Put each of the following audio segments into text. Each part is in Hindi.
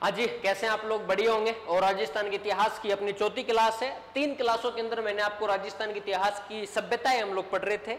हाँ जी, कैसे हैं आप लोग? बढ़िया होंगे। और राजस्थान के इतिहास की अपनी चौथी क्लास है। 3 क्लासों के अंदर मैंने आपको राजस्थान के इतिहास की सभ्यताएं हम लोग पढ़ रहे थे।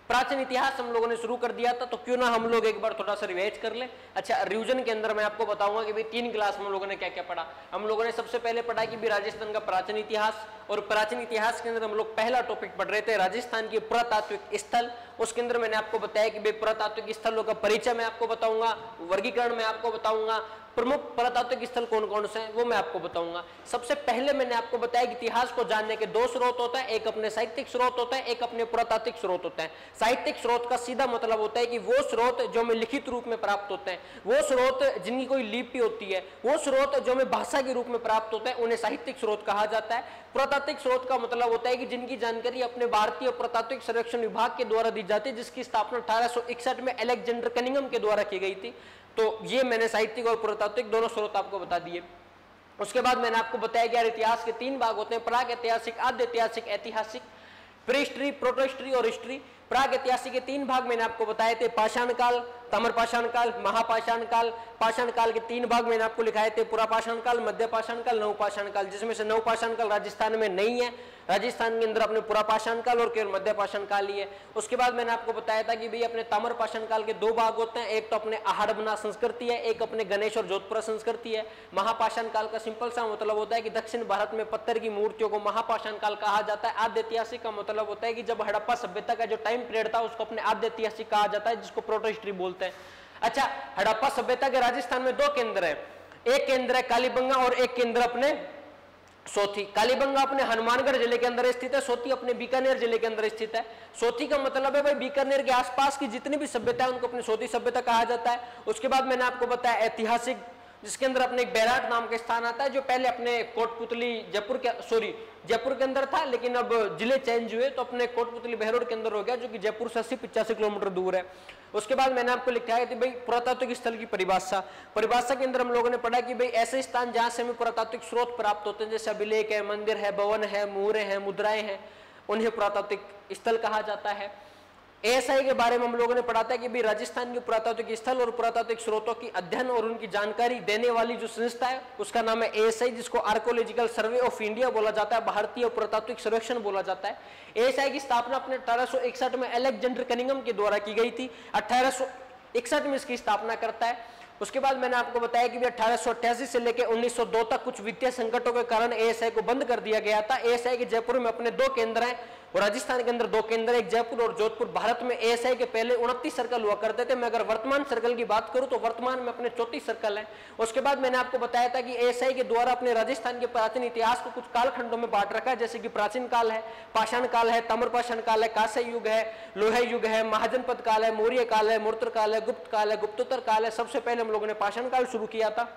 प्राचीन इतिहास हम लोगों ने शुरू कर दिया था, तो क्यों ना हम लोग एक बार थोड़ा सा रिवाइज कर ले। अच्छा, रिवीजन के अंदर मैं आपको बताऊंगा कि भाई 3 क्लास में हम लोगों ने क्या क्या पढ़ा। हम लोगों ने सबसे पहले पढ़ा कि भाई राजस्थान का प्राचीन इतिहास, और प्राचीन इतिहास के अंदर हम लोग पहला टॉपिक पढ़ रहे थे राजस्थान की पुरातात्विक स्थल। उसके अंदर मैंने आपको बताया कि भाई पुरातात्विक स्थलों का परिचय मैं आपको बताऊंगा, वर्गीकरण मैं आपको बताऊंगा, प्रमुख पुरातात्विक स्थल कौन कौन से हैं वो मैं आपको बताऊंगा। सबसे पहले मैंने आपको बताया कि इतिहास को जानने के 2 स्रोत होता है, एक अपने साहित्यिक स्रोत होता है, एक अपने पुरातात्विक स्रोत होता है। साहित्यिक स्रोत का सीधा मतलब होता है कि वो स्रोत जो हमें लिखित रूप में प्राप्त होते हैं, वो स्रोत जिनकी कोई लिपि होती है, वो स्रोत जो हमें भाषा के रूप में प्राप्त होते हैं, उन्हें साहित्यिक स्रोत कहा जाता है। पुरातात्विक स्रोत का मतलब होता है कि जिनकी जानकारी अपने भारतीय पुरातात्विक सर्वेक्षण विभाग के द्वारा दी जाती है, जिसकी स्थापना 1861 में अलेक्जेंडर कनिंघम के द्वारा की गई थी। तो ये मैंने साहित्यिक और पुरातात्विक दोनों स्रोत आपको बता दिए। उसके बाद मैंने आपको बताया कि यार इतिहास के 3 भाग होते हैं, प्राग ऐतिहासिक, आद्य ऐतिहासिक, ऐतिहासिक, प्रीहिस्ट्री, प्रोटोहिस्ट्री और हिस्ट्री। प्राग ऐतिहासिक के 3 भाग मैंने आपको बताए थे, पाषाण काल, ताम्रपाषाण काल, महापाषाण काल। पाषाण काल के 3 भाग मैंने आपको लिखाए थे, पुरापाषाण काल, मध्य पाषाण काल, नवपाषाण काल, जिसमें से नवपाषाण काल राजस्थान में नहीं है। राजस्थान के अंदर अपने पुरापाषाण काल और केवल मध्य पाषाण काल ही है। उसके बाद मैंने आपको बताया था कि भाई अपने ताम्रपाषाण काल के 2 भाग होते हैं, एक तो अपने आहड़बना संस्कृति है, एक अपने गणेश और जोधपुरा संस्कृति है। महापाषाण काल का सिंपल सा मतलब होता है कि दक्षिण भारत में पत्थर की मूर्तियों को महापाषाण काल कहा जाता है। आद्य ऐतिहासिक का मतलब होता है कि जब हड़प्पा सभ्यता का जो टाइम पीरियड था उसको अपने आद्य ऐतिहासिक कहा जाता है, जिसको प्रोटोहिस्ट्री बोलते हैं। अच्छा, हड़प्पा सभ्यता के राजस्थान में 2 केंद्र है, एक केंद्र है कालीबंगा और एक केंद्र अपने सोथी। कालीबंगा अपने हनुमानगढ़ जिले के अंदर स्थित है, सोथी अपने बीकानेर जिले के अंदर स्थित है। सोथी का मतलब है भाई बीकानेर के आसपास की जितनी भी सभ्यता है उनको अपनी सोथी सभ्यता कहा जाता है। उसके बाद मैंने आपको बताया ऐतिहासिक, जिसके अंदर अपने एक बैराट नाम का स्थान आता है, जो पहले अपने कोटपुतली जयपुर के अंदर था, लेकिन अब जिले चेंज हुए तो अपने कोटपुतली बहरोड के अंदर हो गया, जो कि जयपुर से 80-85 किलोमीटर दूर है। उसके बाद मैंने आपको लिखा है कि भाई पुरातात्विक स्थल की परिभाषा के अंदर हम लोगों ने पढ़ा कि भाई ऐसे स्थान जहां से हमें पुरातात्विक स्रोत प्राप्त होते हैं, जैसे अभिलेख है, मंदिर है, भवन है, मूरे हैं, मुद्राएं हैं, उन्हें पुरातात्विक स्थल कहा जाता है। एएसआई के बारे में हम लोगों ने पढ़ा था कि भी राजस्थान के पुरातात्विक स्थल और पुरातात्विक स्रोतों की अध्ययन और उनकी जानकारी देने वाली जो संस्था है उसका नाम है एएसआई, जिसको आर्कोलॉजिकल सर्वे ऑफ इंडिया बोला जाता है, भारतीय पुरातात्विक सर्वेक्षण बोला जाता है। एएसआई की स्थापना अपने 1861 में अलेक्जेंडर कनिंघम के द्वारा की गई थी। 1861 में इसकी स्थापना करता है। उसके बाद मैंने आपको बताया कि 1888 से लेकर 1902 तक कुछ वित्तीय संकटों के कारण एएसआई को बंद कर दिया गया था। एएसआई के जयपुर में अपने 2 केंद्र हैं और राजस्थान के अंदर 2 केंद्र, एक जयपुर और जोधपुर। भारत में एएसआई के पहले 29 सर्कल हुआ करते थे। मैं अगर वर्तमान सर्कल की बात करूं तो वर्तमान में अपने 34 सर्कल है। उसके बाद मैंने आपको बताया था कि एएसआई के द्वारा अपने राजस्थान के प्राचीन इतिहास को कुछ कालखंडों में बांट रखा है, जैसे कि प्राचीन काल है, पाषाण काल है, ताम्रपाषाण काल है, कांस्य युग है, लोह युग है, महाजनपद काल है, मौर्य काल है, मूर्त काल है, गुप्त काल है, गुप्तोत्तर काल है। सबसे पहले हम लोगों ने पाषाण काल शुरू किया था।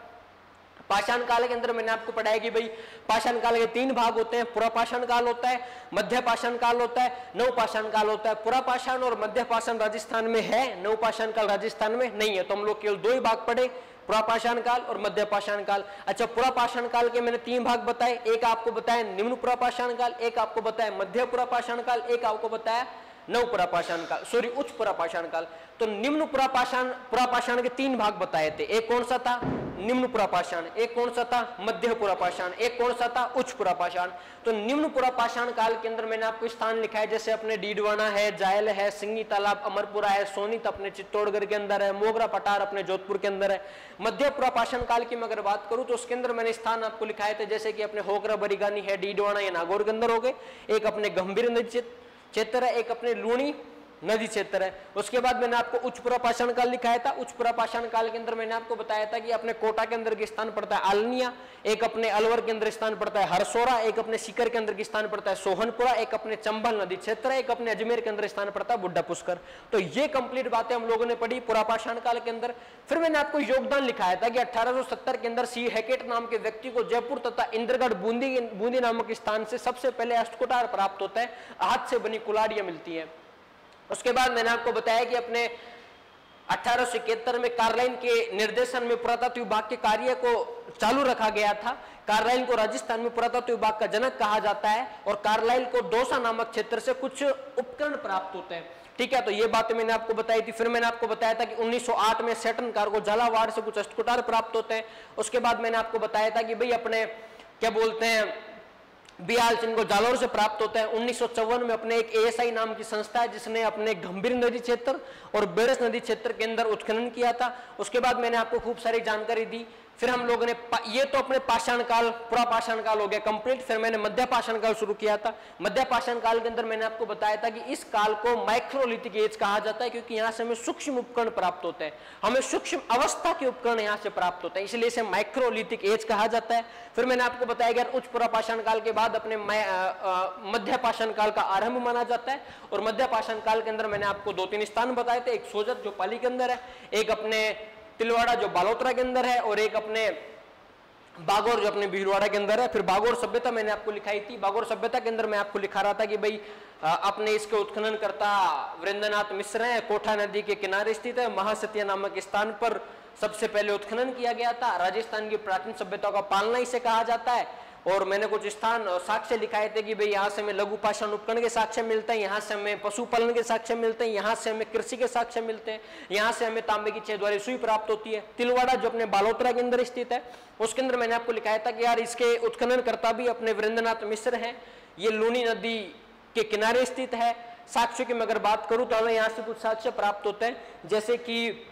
पाषाण काल के अंदर मैंने आपको पढ़ाया कि भाई पाषाण काल के 3 भाग होते हैं, पुरापाषाण काल होता है, मध्य पाषाण काल होता है, नवपाषाण काल होता है। पुरापाषाण और मध्य पाषाण राजस्थान में है, नवपाषाण काल राजस्थान में नहीं है, तो हम लोग केवल 2 ही भाग पढ़े, पुरापाषाण काल और मध्य पाषाण काल। अच्छा, पुरापाषाण काल के मैंने 3 भाग बताए, एक आपको बताया निम्न पुरापाषाण काल, एक आपको बताया मध्य पुरापाषाण काल, एक आपको बताया नव पुरापाषाण काल, उच्च पुरापाषाण काल। तो निम्न पुरापाषाण के 3 भाग बताए थे, एक कौन सा था? निम्न पुरापाषाण, एक कौन सा था? मध्य पुरापाषाण, एक कौन सा था? उच्च पुरापाषाण। तो निम्न पुरापाषाण काल के अंदर मैंने आपको स्थान लिखा है, जैसे अपने डीडवाना है, जायल है, सिंगी तालाब अमरपुरा है, सोनीत अपने चित्तौड़गढ़ के अंदर है, मोगरा पटार अपने जोधपुर के अंदर है। मध्य पुरापाषाण काल की मैं अगर बात करूं तो उसके अंदर मैंने स्थान आपको लिखाए थे, जैसे कि अपने होकरा बरीगानी है, डीडवाना या नागौर के अंदर हो गए, एक अपने गंभीर नदी क्षेत्र है, एक अपने लूणी नदी क्षेत्र है। उसके बाद मैंने आपको उच्च पुरापाषाण काल लिखाया था। उच्च पुरापाषाण काल के अंदर मैंने आपको बताया था कि अपने कोटा के अंदर के स्थान पड़ता है आलनिया, एक अपने अलवर के अंदर स्थान पड़ता है हरसोरा, एक अपने सीकर के अंदर की स्थान पड़ता है सोहनपुरा, एक अपने चंबल नदी क्षेत्र है, एक अपने अजमेर के अंदर स्थान पड़ता है बुड्ढा पुष्कर। तो ये कंप्लीट बातें हम लोगों ने पढ़ी पुरापाषाण काल के अंदर। फिर मैंने आपको योगदान लिखाया था कि 1870 के अंदर सी हैकेट नाम के व्यक्ति को जयपुर तथा इंद्रगढ़ बूंदी नामक स्थान से सबसे पहले अष्टकोटार प्राप्त होता है, हाथ से बनी कुल्हाड़ियां मिलती है। उसके बाद मैंने आपको बताया कि अपने 1871 में कार्लाइन के निर्देशन में पुरातत्व विभाग के कार्य को चालू रखा गया था। कार्लाइल को राजस्थान में पुरातत्व विभाग का जनक कहा जाता है और कार्लाइल को दौसा नामक क्षेत्र से कुछ उपकरण प्राप्त होते हैं। ठीक है, तो ये बातें मैंने आपको बताई थी। फिर मैंने आपको बताया था कि 1908 में सैटर्न कार को झालावाड़ से कुछ अष्टकोटार प्राप्त होते हैं। उसके बाद मैंने आपको बताया था कि भाई अपने क्या बोलते हैं बियाल इनको जालौर से प्राप्त होता है। 1954 में अपने एक एएसआई नाम की संस्था है जिसने अपने गंभीर नदी क्षेत्र और बेरस नदी क्षेत्र के अंदर उत्खनन किया था। उसके बाद मैंने आपको खूब सारी जानकारी दी। फिर हम लोगों ने ये तो अपने पाषाण काल, पूरा पाषाण काल हो गया कंप्लीट। फिर मैंने मध्य पाषाण काल शुरू किया था। मध्य पाषाण काल के अंदर मैंने आपको बताया था कि इस काल को माइक्रोलिथिक एज कहा जाता है, क्योंकि यहाँ से हमें सूक्ष्म उपकरण प्राप्त होते हैं, हमें सूक्ष्म अवस्था के उपकरण यहाँ से प्राप्त होते हैं, इसलिए इसे माइक्रोलिथिक एज कहा जाता है। फिर मैंने आपको बताया कि उच्च पूरा पाषाण काल के बाद अपने मध्य पाषाण काल का आरंभ माना जाता है। और मध्य पाषाण काल के अंदर मैंने आपको 2-3 स्थान बताए थे, एक सोजत जो पाली के अंदर है, एक अपने तिलवाड़ा जो बालोतरा के अंदर है, और एक अपने बागौर जो अपने भीलवाड़ा के अंदर है। फिर बागौर सभ्यता मैंने आपको लिखाई थी। बागौर सभ्यता के अंदर मैं आपको लिखा रहा था कि भाई अपने इसके उत्खनन करता वीरेंद्रनाथ मिश्र है, कोठा नदी के किनारे स्थित है, महासत्य नामक स्थान पर सबसे पहले उत्खनन किया गया था। राजस्थान की प्राचीन सभ्यता का पालना इसे कहा जाता है। और मैंने कुछ स्थान साक्ष्य लिखाए थे कि भाई यहाँ से हमें लघु पाषाण उपकरण के साक्ष्य मिलते हैं, यहाँ से हमें पशुपालन के साक्ष्य मिलते हैं, यहाँ से हमें कृषि के साक्ष्य मिलते हैं, यहाँ से हमें तांबे की छेदवारी सुई प्राप्त होती है। तिलवाड़ा जो अपने बालोतरा के अंदर स्थित है, उसके अंदर मैंने आपको लिखाया था कि यार इसके उत्खनन करता भी अपने वीरेंद्रनाथ मिश्र हैं। ये लूनी नदी के किनारे स्थित है। साक्ष्य की मैं अगर बात करूं तो हमें यहाँ से कुछ साक्ष्य प्राप्त होते हैं, जैसे कि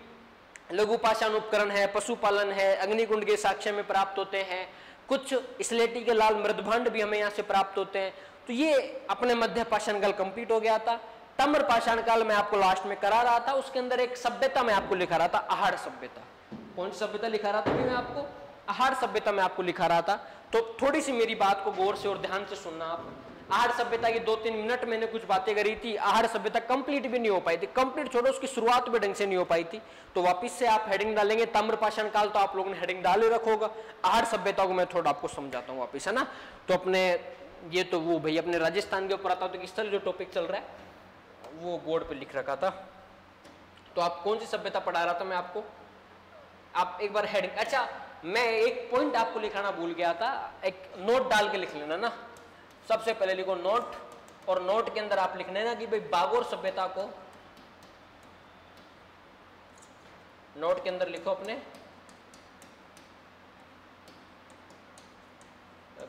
लघु पाषाण उपकरण है, पशुपालन है, अग्निकुंड के साक्ष्य में प्राप्त होते हैं, कुछ स्लेटी के लाल मृदभांड भी हमें यहाँ से प्राप्त होते हैं। तो ये अपने मध्य पाषाण काल कंप्लीट हो गया था। ताम्र पाषाण काल मैं आपको लास्ट में करा रहा था, उसके अंदर एक सभ्यता मैं आपको लिखा रहा था, आहार सभ्यता। कौन सी सभ्यता लिखा रहा था मैं आपको? आहार सभ्यता मैं आपको लिखा रहा था। तो थोड़ी सी मेरी बात को गौर से और ध्यान से सुनना आप। आहार सभ्यता की 2-3 मिनट मैंने कुछ बातें करी थी। आहार सभ्यता कंप्लीट भी नहीं हो पाई थी, कंप्लीट छोड़ो उसकी शुरुआत भी ढंग से नहीं हो पाई थी। तो वापस से आप हेडिंग डालेंगे ताम्र पाषाण काल, तो आप लोगों ने हेडिंग डाले रखा होगा। आहार सभ्यता को मैं थोड़ा आपको समझाता हूँ वापस, है ना। तो अपने ये तो वो भाई अपने राजस्थान के पुरातात्विक स्थल जो टॉपिक चल रहा है वो बोर्ड पे लिख रखा था। तो आप कौन सी सभ्यता पढ़ा रहा था मैं आपको, आप एक बार हेडिंग, अच्छा मैं एक पॉइंट आपको लिखाना भूल गया था, एक नोट डाल के लिख लेना ना। सबसे पहले लिखो नोट, और नोट के अंदर आप लिख लेना कि भाई बागौर सभ्यता को, नोट के अंदर लिखो अपने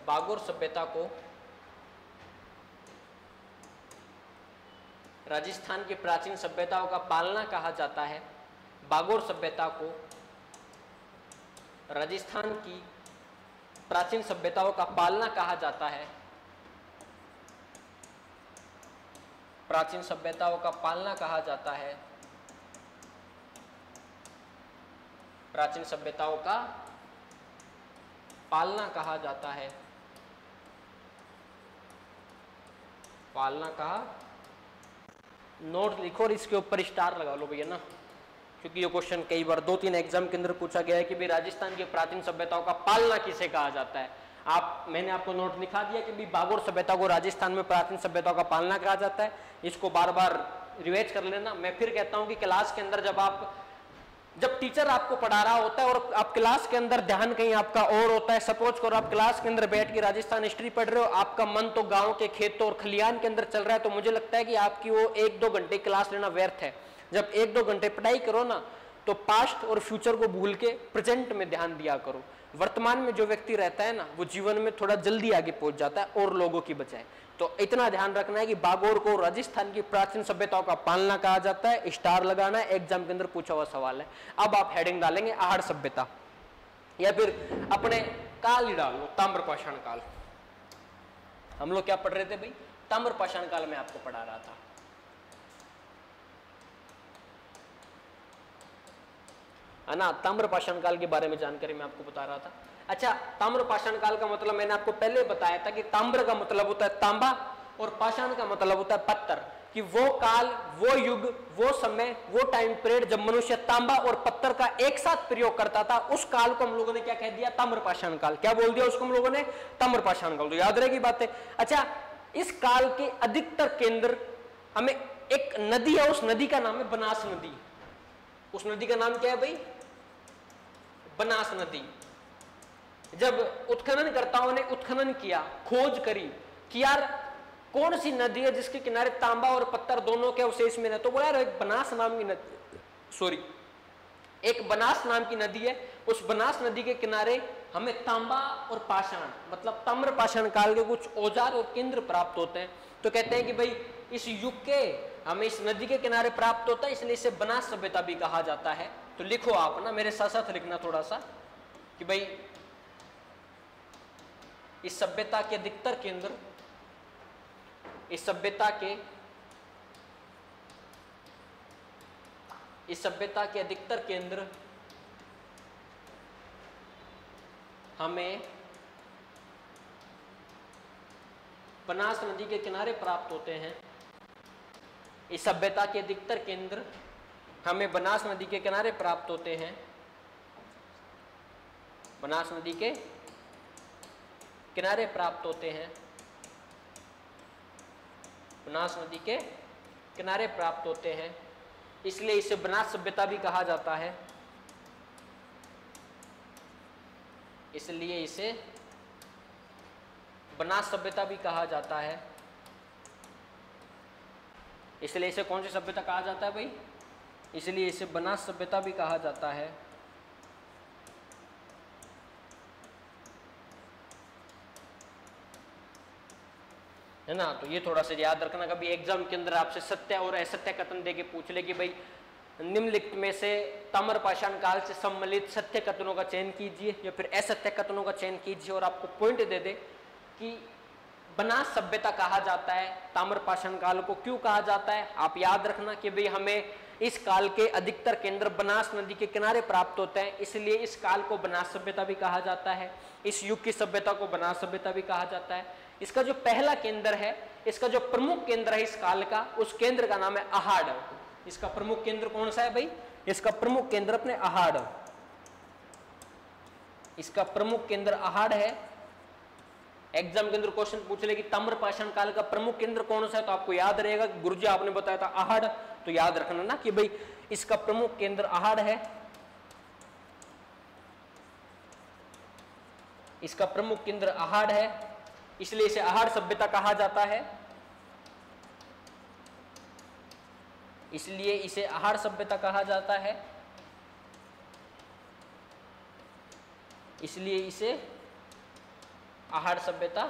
बागौर सभ्यता को राजस्थान की प्राचीन सभ्यताओं का पालना कहा जाता है। बागौर सभ्यता को राजस्थान की प्राचीन सभ्यताओं का पालना कहा जाता है। प्राचीन सभ्यताओं का पालना कहा जाता है। प्राचीन सभ्यताओं का पालना कहा जाता है। पालना कहा, नोट लिखो और इसके ऊपर स्टार लगा लो भैया ना, क्योंकि ये क्वेश्चन कई बार 2-3 एग्जाम के अंदर पूछा गया है कि भाई राजस्थान की प्राचीन सभ्यताओं का पालना किसे कहा जाता है। मैंने आपको नोट लिखा दिया कि भाई बागौर सभ्यता को राजस्थान में प्राचीन सभ्यताओं का पालना कहा जाता है। इसको बार बार रिवाइज कर लेना। मैं फिर कहता हूं कि क्लास के अंदर जब टीचर आपको पढ़ा रहा होता है और आप क्लास के अंदर ध्यान कहीं आपका और होता है, सपोज करो आप क्लास के अंदर बैठ के राजस्थान हिस्ट्री पढ़ रहे हो, आपका मन तो गांव के खेतों और खलियान के अंदर चल रहा है, तो मुझे लगता है कि आपकी वो 1-2 घंटे क्लास लेना व्यर्थ है। जब 1-2 घंटे पढ़ाई करो ना, तो पास्ट और फ्यूचर को भूल के प्रेजेंट में ध्यान दिया करो। वर्तमान में जो व्यक्ति रहता है ना, वो जीवन में थोड़ा जल्दी आगे पहुंच जाता है और लोगों की बजाय। तो इतना ध्यान रखना है कि बागौर को राजस्थान की प्राचीन सभ्यताओं का पालना कहा जाता है। स्टार लगाना है, एग्जाम के अंदर पूछा हुआ सवाल है। अब आप हेडिंग डालेंगे आहार सभ्यता, या फिर अपने काल ही डालो ताम्र पाषाण काल। हम लोग क्या पढ़ रहे थे भाई? ताम्र पाषाण काल में आपको पढ़ा रहा था। है ना, ताम्र पाषाण काल के बारे में जानकारी मैं आपको बता रहा था। अच्छा, ताम्र पाषाण काल का मतलब मैंने आपको पहले बताया था कि ताम्र का मतलब होता है तांबा और पाषाण का मतलब होता है पत्थर, कि वो काल, वो युग, वो समय, वो टाइम पीरियड जब मनुष्य तांबा और पत्थर का एक साथ प्रयोग करता था, उस काल को हम लोगों ने क्या कह दिया? ताम्र पाषाण काल। क्या बोल दिया उसको हम लोगों ने? ताम्र पाषाण काल। तो याद रहेगी बातें। अच्छा, इस काल के अधिकतर केंद्र हमें एक नदी है, उस नदी का नाम है बनास नदी। उस नदी का नाम क्या है भाई? बनास नदी। जब उत्खनन कर्ताओं ने उत्खनन किया, खोज करी कि यार कौन सी नदी है जिसके किनारे तांबा और पत्थर दोनों के अवशेष मिले? तो बोला यार एक बनास नाम की नदी, सॉरी एक बनास नाम की नदी है, उस बनास नदी के किनारे हमें तांबा और पाषाण मतलब ताम्र पाषाण काल के कुछ औजार और केंद्र प्राप्त होते हैं। तो कहते हैं कि भाई इस युग के हमें इस नदी के किनारे प्राप्त होता है, इसलिए इसे बनास सभ्यता भी कहा जाता है। तो लिखो आप ना, मेरे साथ साथ लिखना थोड़ा सा कि भाई इस सभ्यता के अधिकतर केंद्र, इस सभ्यता के अधिकतर केंद्र हमें बनास नदी के किनारे प्राप्त होते हैं। इस सभ्यता के अधिकतर केंद्र हमें बनास नदी के किनारे प्राप्त होते हैं, बनास नदी के किनारे प्राप्त होते हैं, बनास नदी के किनारे प्राप्त होते हैं, इसलिए इसे बनास सभ्यता भी कहा जाता है, इसलिए इसे बनास सभ्यता भी कहा जाता है। इसलिए इसे कौन सी सभ्यता कहा जाता है भाई? इसलिए इसे बनास सभ्यता भी कहा जाता है। है ना? तो ये थोड़ा सा याद रखना, कभी एग्जाम के अंदर आपसे सत्य और असत्य कथन देके पूछ ले कि भाई निम्नलिखित में से ताम्र पाषाण काल से सम्मिलित सत्य कथनों का चयन कीजिए या फिर असत्य कथनों का चयन कीजिए, और आपको पॉइंट दे दे कि बनास सभ्यता कहा जाता है, ताम्र पाषाण काल को क्यों कहा जाता है। आप याद रखना कि भाई हमें इस काल के अधिकतर केंद्र बनास नदी के किनारे प्राप्त होते हैं, इसलिए इस काल को बनास सभ्यता भी कहा जाता है, इस युग की सभ्यता को बनास सभ्यता भी कहा जाता है। इसका जो पहला केंद्र है, इसका जो प्रमुख केंद्र है इस काल का, उस केंद्र का नाम है अहाड़। इसका प्रमुख केंद्र कौन सा है भाई? इसका प्रमुख केंद्र अपने अहाड़, इसका प्रमुख केंद्र अहाड़ है। एग्जाम के अंदर क्वेश्चन पूछ ले कि ताम्र पाषाण काल का प्रमुख केंद्र कौन सा है, तो आपको याद रहेगा गुरुजी आपने बताया था अहाड़, तो याद रखना ना कि भाई इसका प्रमुख केंद्र अहाड़ है, इसका प्रमुख केंद्र अहाड़ है, इसलिए इसे अहाड़ सभ्यता कहा जाता है, इसलिए इसे अहाड़ सभ्यता कहा जाता है, इसलिए इसे अहाड़ सभ्यता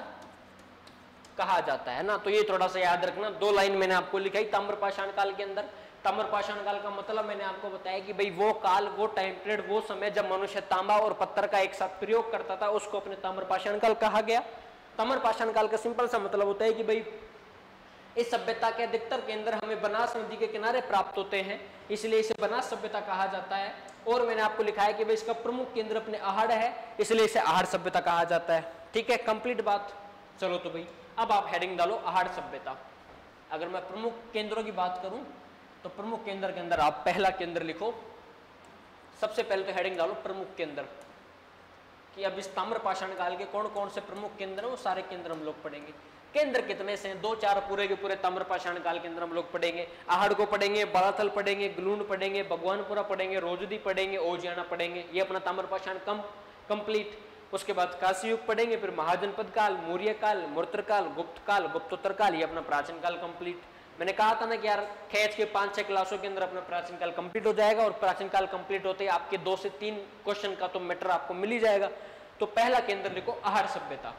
कहा जाता है ना। तो ये थोड़ा सा याद रखना, दो लाइन मैंने आपको लिखाई ताम्र पाषाण काल के अंदर। ताम्र पाषाण काल का मतलब मैंने आपको बताया कि भाई वो काल, वो टाइम पीरियड, वो समय जब मनुष्य तांबा और पत्थर का एक साथ प्रयोग करता था, उसको अपने ताम्र पाषाण काल कहा गया। ताम्र पाषाण काल का सिंपल सा मतलब होता है कि भाई इस सभ्यता के अधिकतर केंद्र हमें बनास नदी के किनारे प्राप्त होते हैं, इसलिए इसे बनास सभ्यता कहा जाता है। और मैंने आपको लिखा है कि भाई इसका प्रमुख केंद्र अपने अहाड़ है, इसलिए इसे अहाड़ सभ्यता कहा जाता है। ठीक है, कंप्लीट बात। चलो तो भाई अब आप हेडिंग डालो अहाड़ सभ्यता। अगर मैं प्रमुख केंद्रों की बात करूं तो प्रमुख केंद्र के अंदर आप पहला केंद्र लिखो। सबसे पहले तो हेडिंग डालो प्रमुख केंद्र, कि अब इस ताम्र पाषाण काल के कौन कौन से प्रमुख केंद्र हैं, वो सारे केंद्र हम लोग पढ़ेंगे। केंद्र कितने से हैं? 2-4 पूरे के पूरे ताम्र पाषाण काल के अंदर हम लोग पढ़ेंगे। अहाड़ को पढ़ेंगे, बालाथल पढ़ेंगे, गलूंड पढ़ेंगे, भगवानपुरा पढ़ेंगे, रोजदी पढ़ेंगे, ओजियाना पढ़ेंगे। ये अपना ताम्र पाषाण कंप्लीट। उसके बाद काशी युग पढ़ेंगे, फिर महाजनपद काल, मौर्य काल, मूर्तर काल, गुप्त काल, गुप्तोत्तर काल, ये अपना प्राचीन काल कंप्लीट। मैंने कहा था ना कि यार खैच के 5-6 क्लासों के अंदर अपना प्राचीन काल कंप्लीट हो जाएगा, और प्राचीन काल कंप्लीट होते ही आपके 2 से 3 क्वेश्चन का तो मैटर आपको मिल ही जाएगा। तो पहला केंद्र लिखो अहाड़ सभ्यता।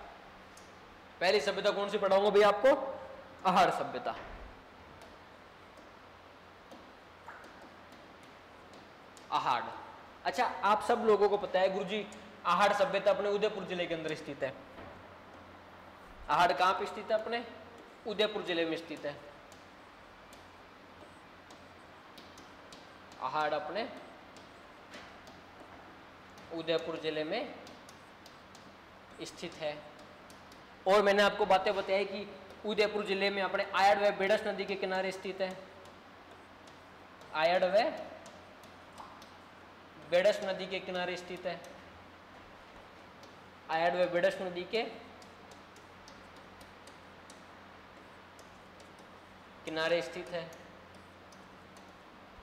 पहली सभ्यता कौन सी पढ़ाऊंगा भैया आपको? अहाड़ सभ्यता। अहाड़। अच्छा, आप सब लोगों को पता है गुरुजी अहाड़ सभ्यता अपने उदयपुर जिले के अंदर स्थित है। अहाड़ कहां पे स्थित है? अपने उदयपुर जिले में स्थित है। अहाड़ अपने उदयपुर जिले में स्थित है। और मैंने आपको बातें बताई कि उदयपुर जिले में अपने आयड़ व बेडस नदी के किनारे स्थित है। आयड़ व बेडस नदी के किनारे स्थित है। आयड़ व बेडस नदी के किनारे स्थित है।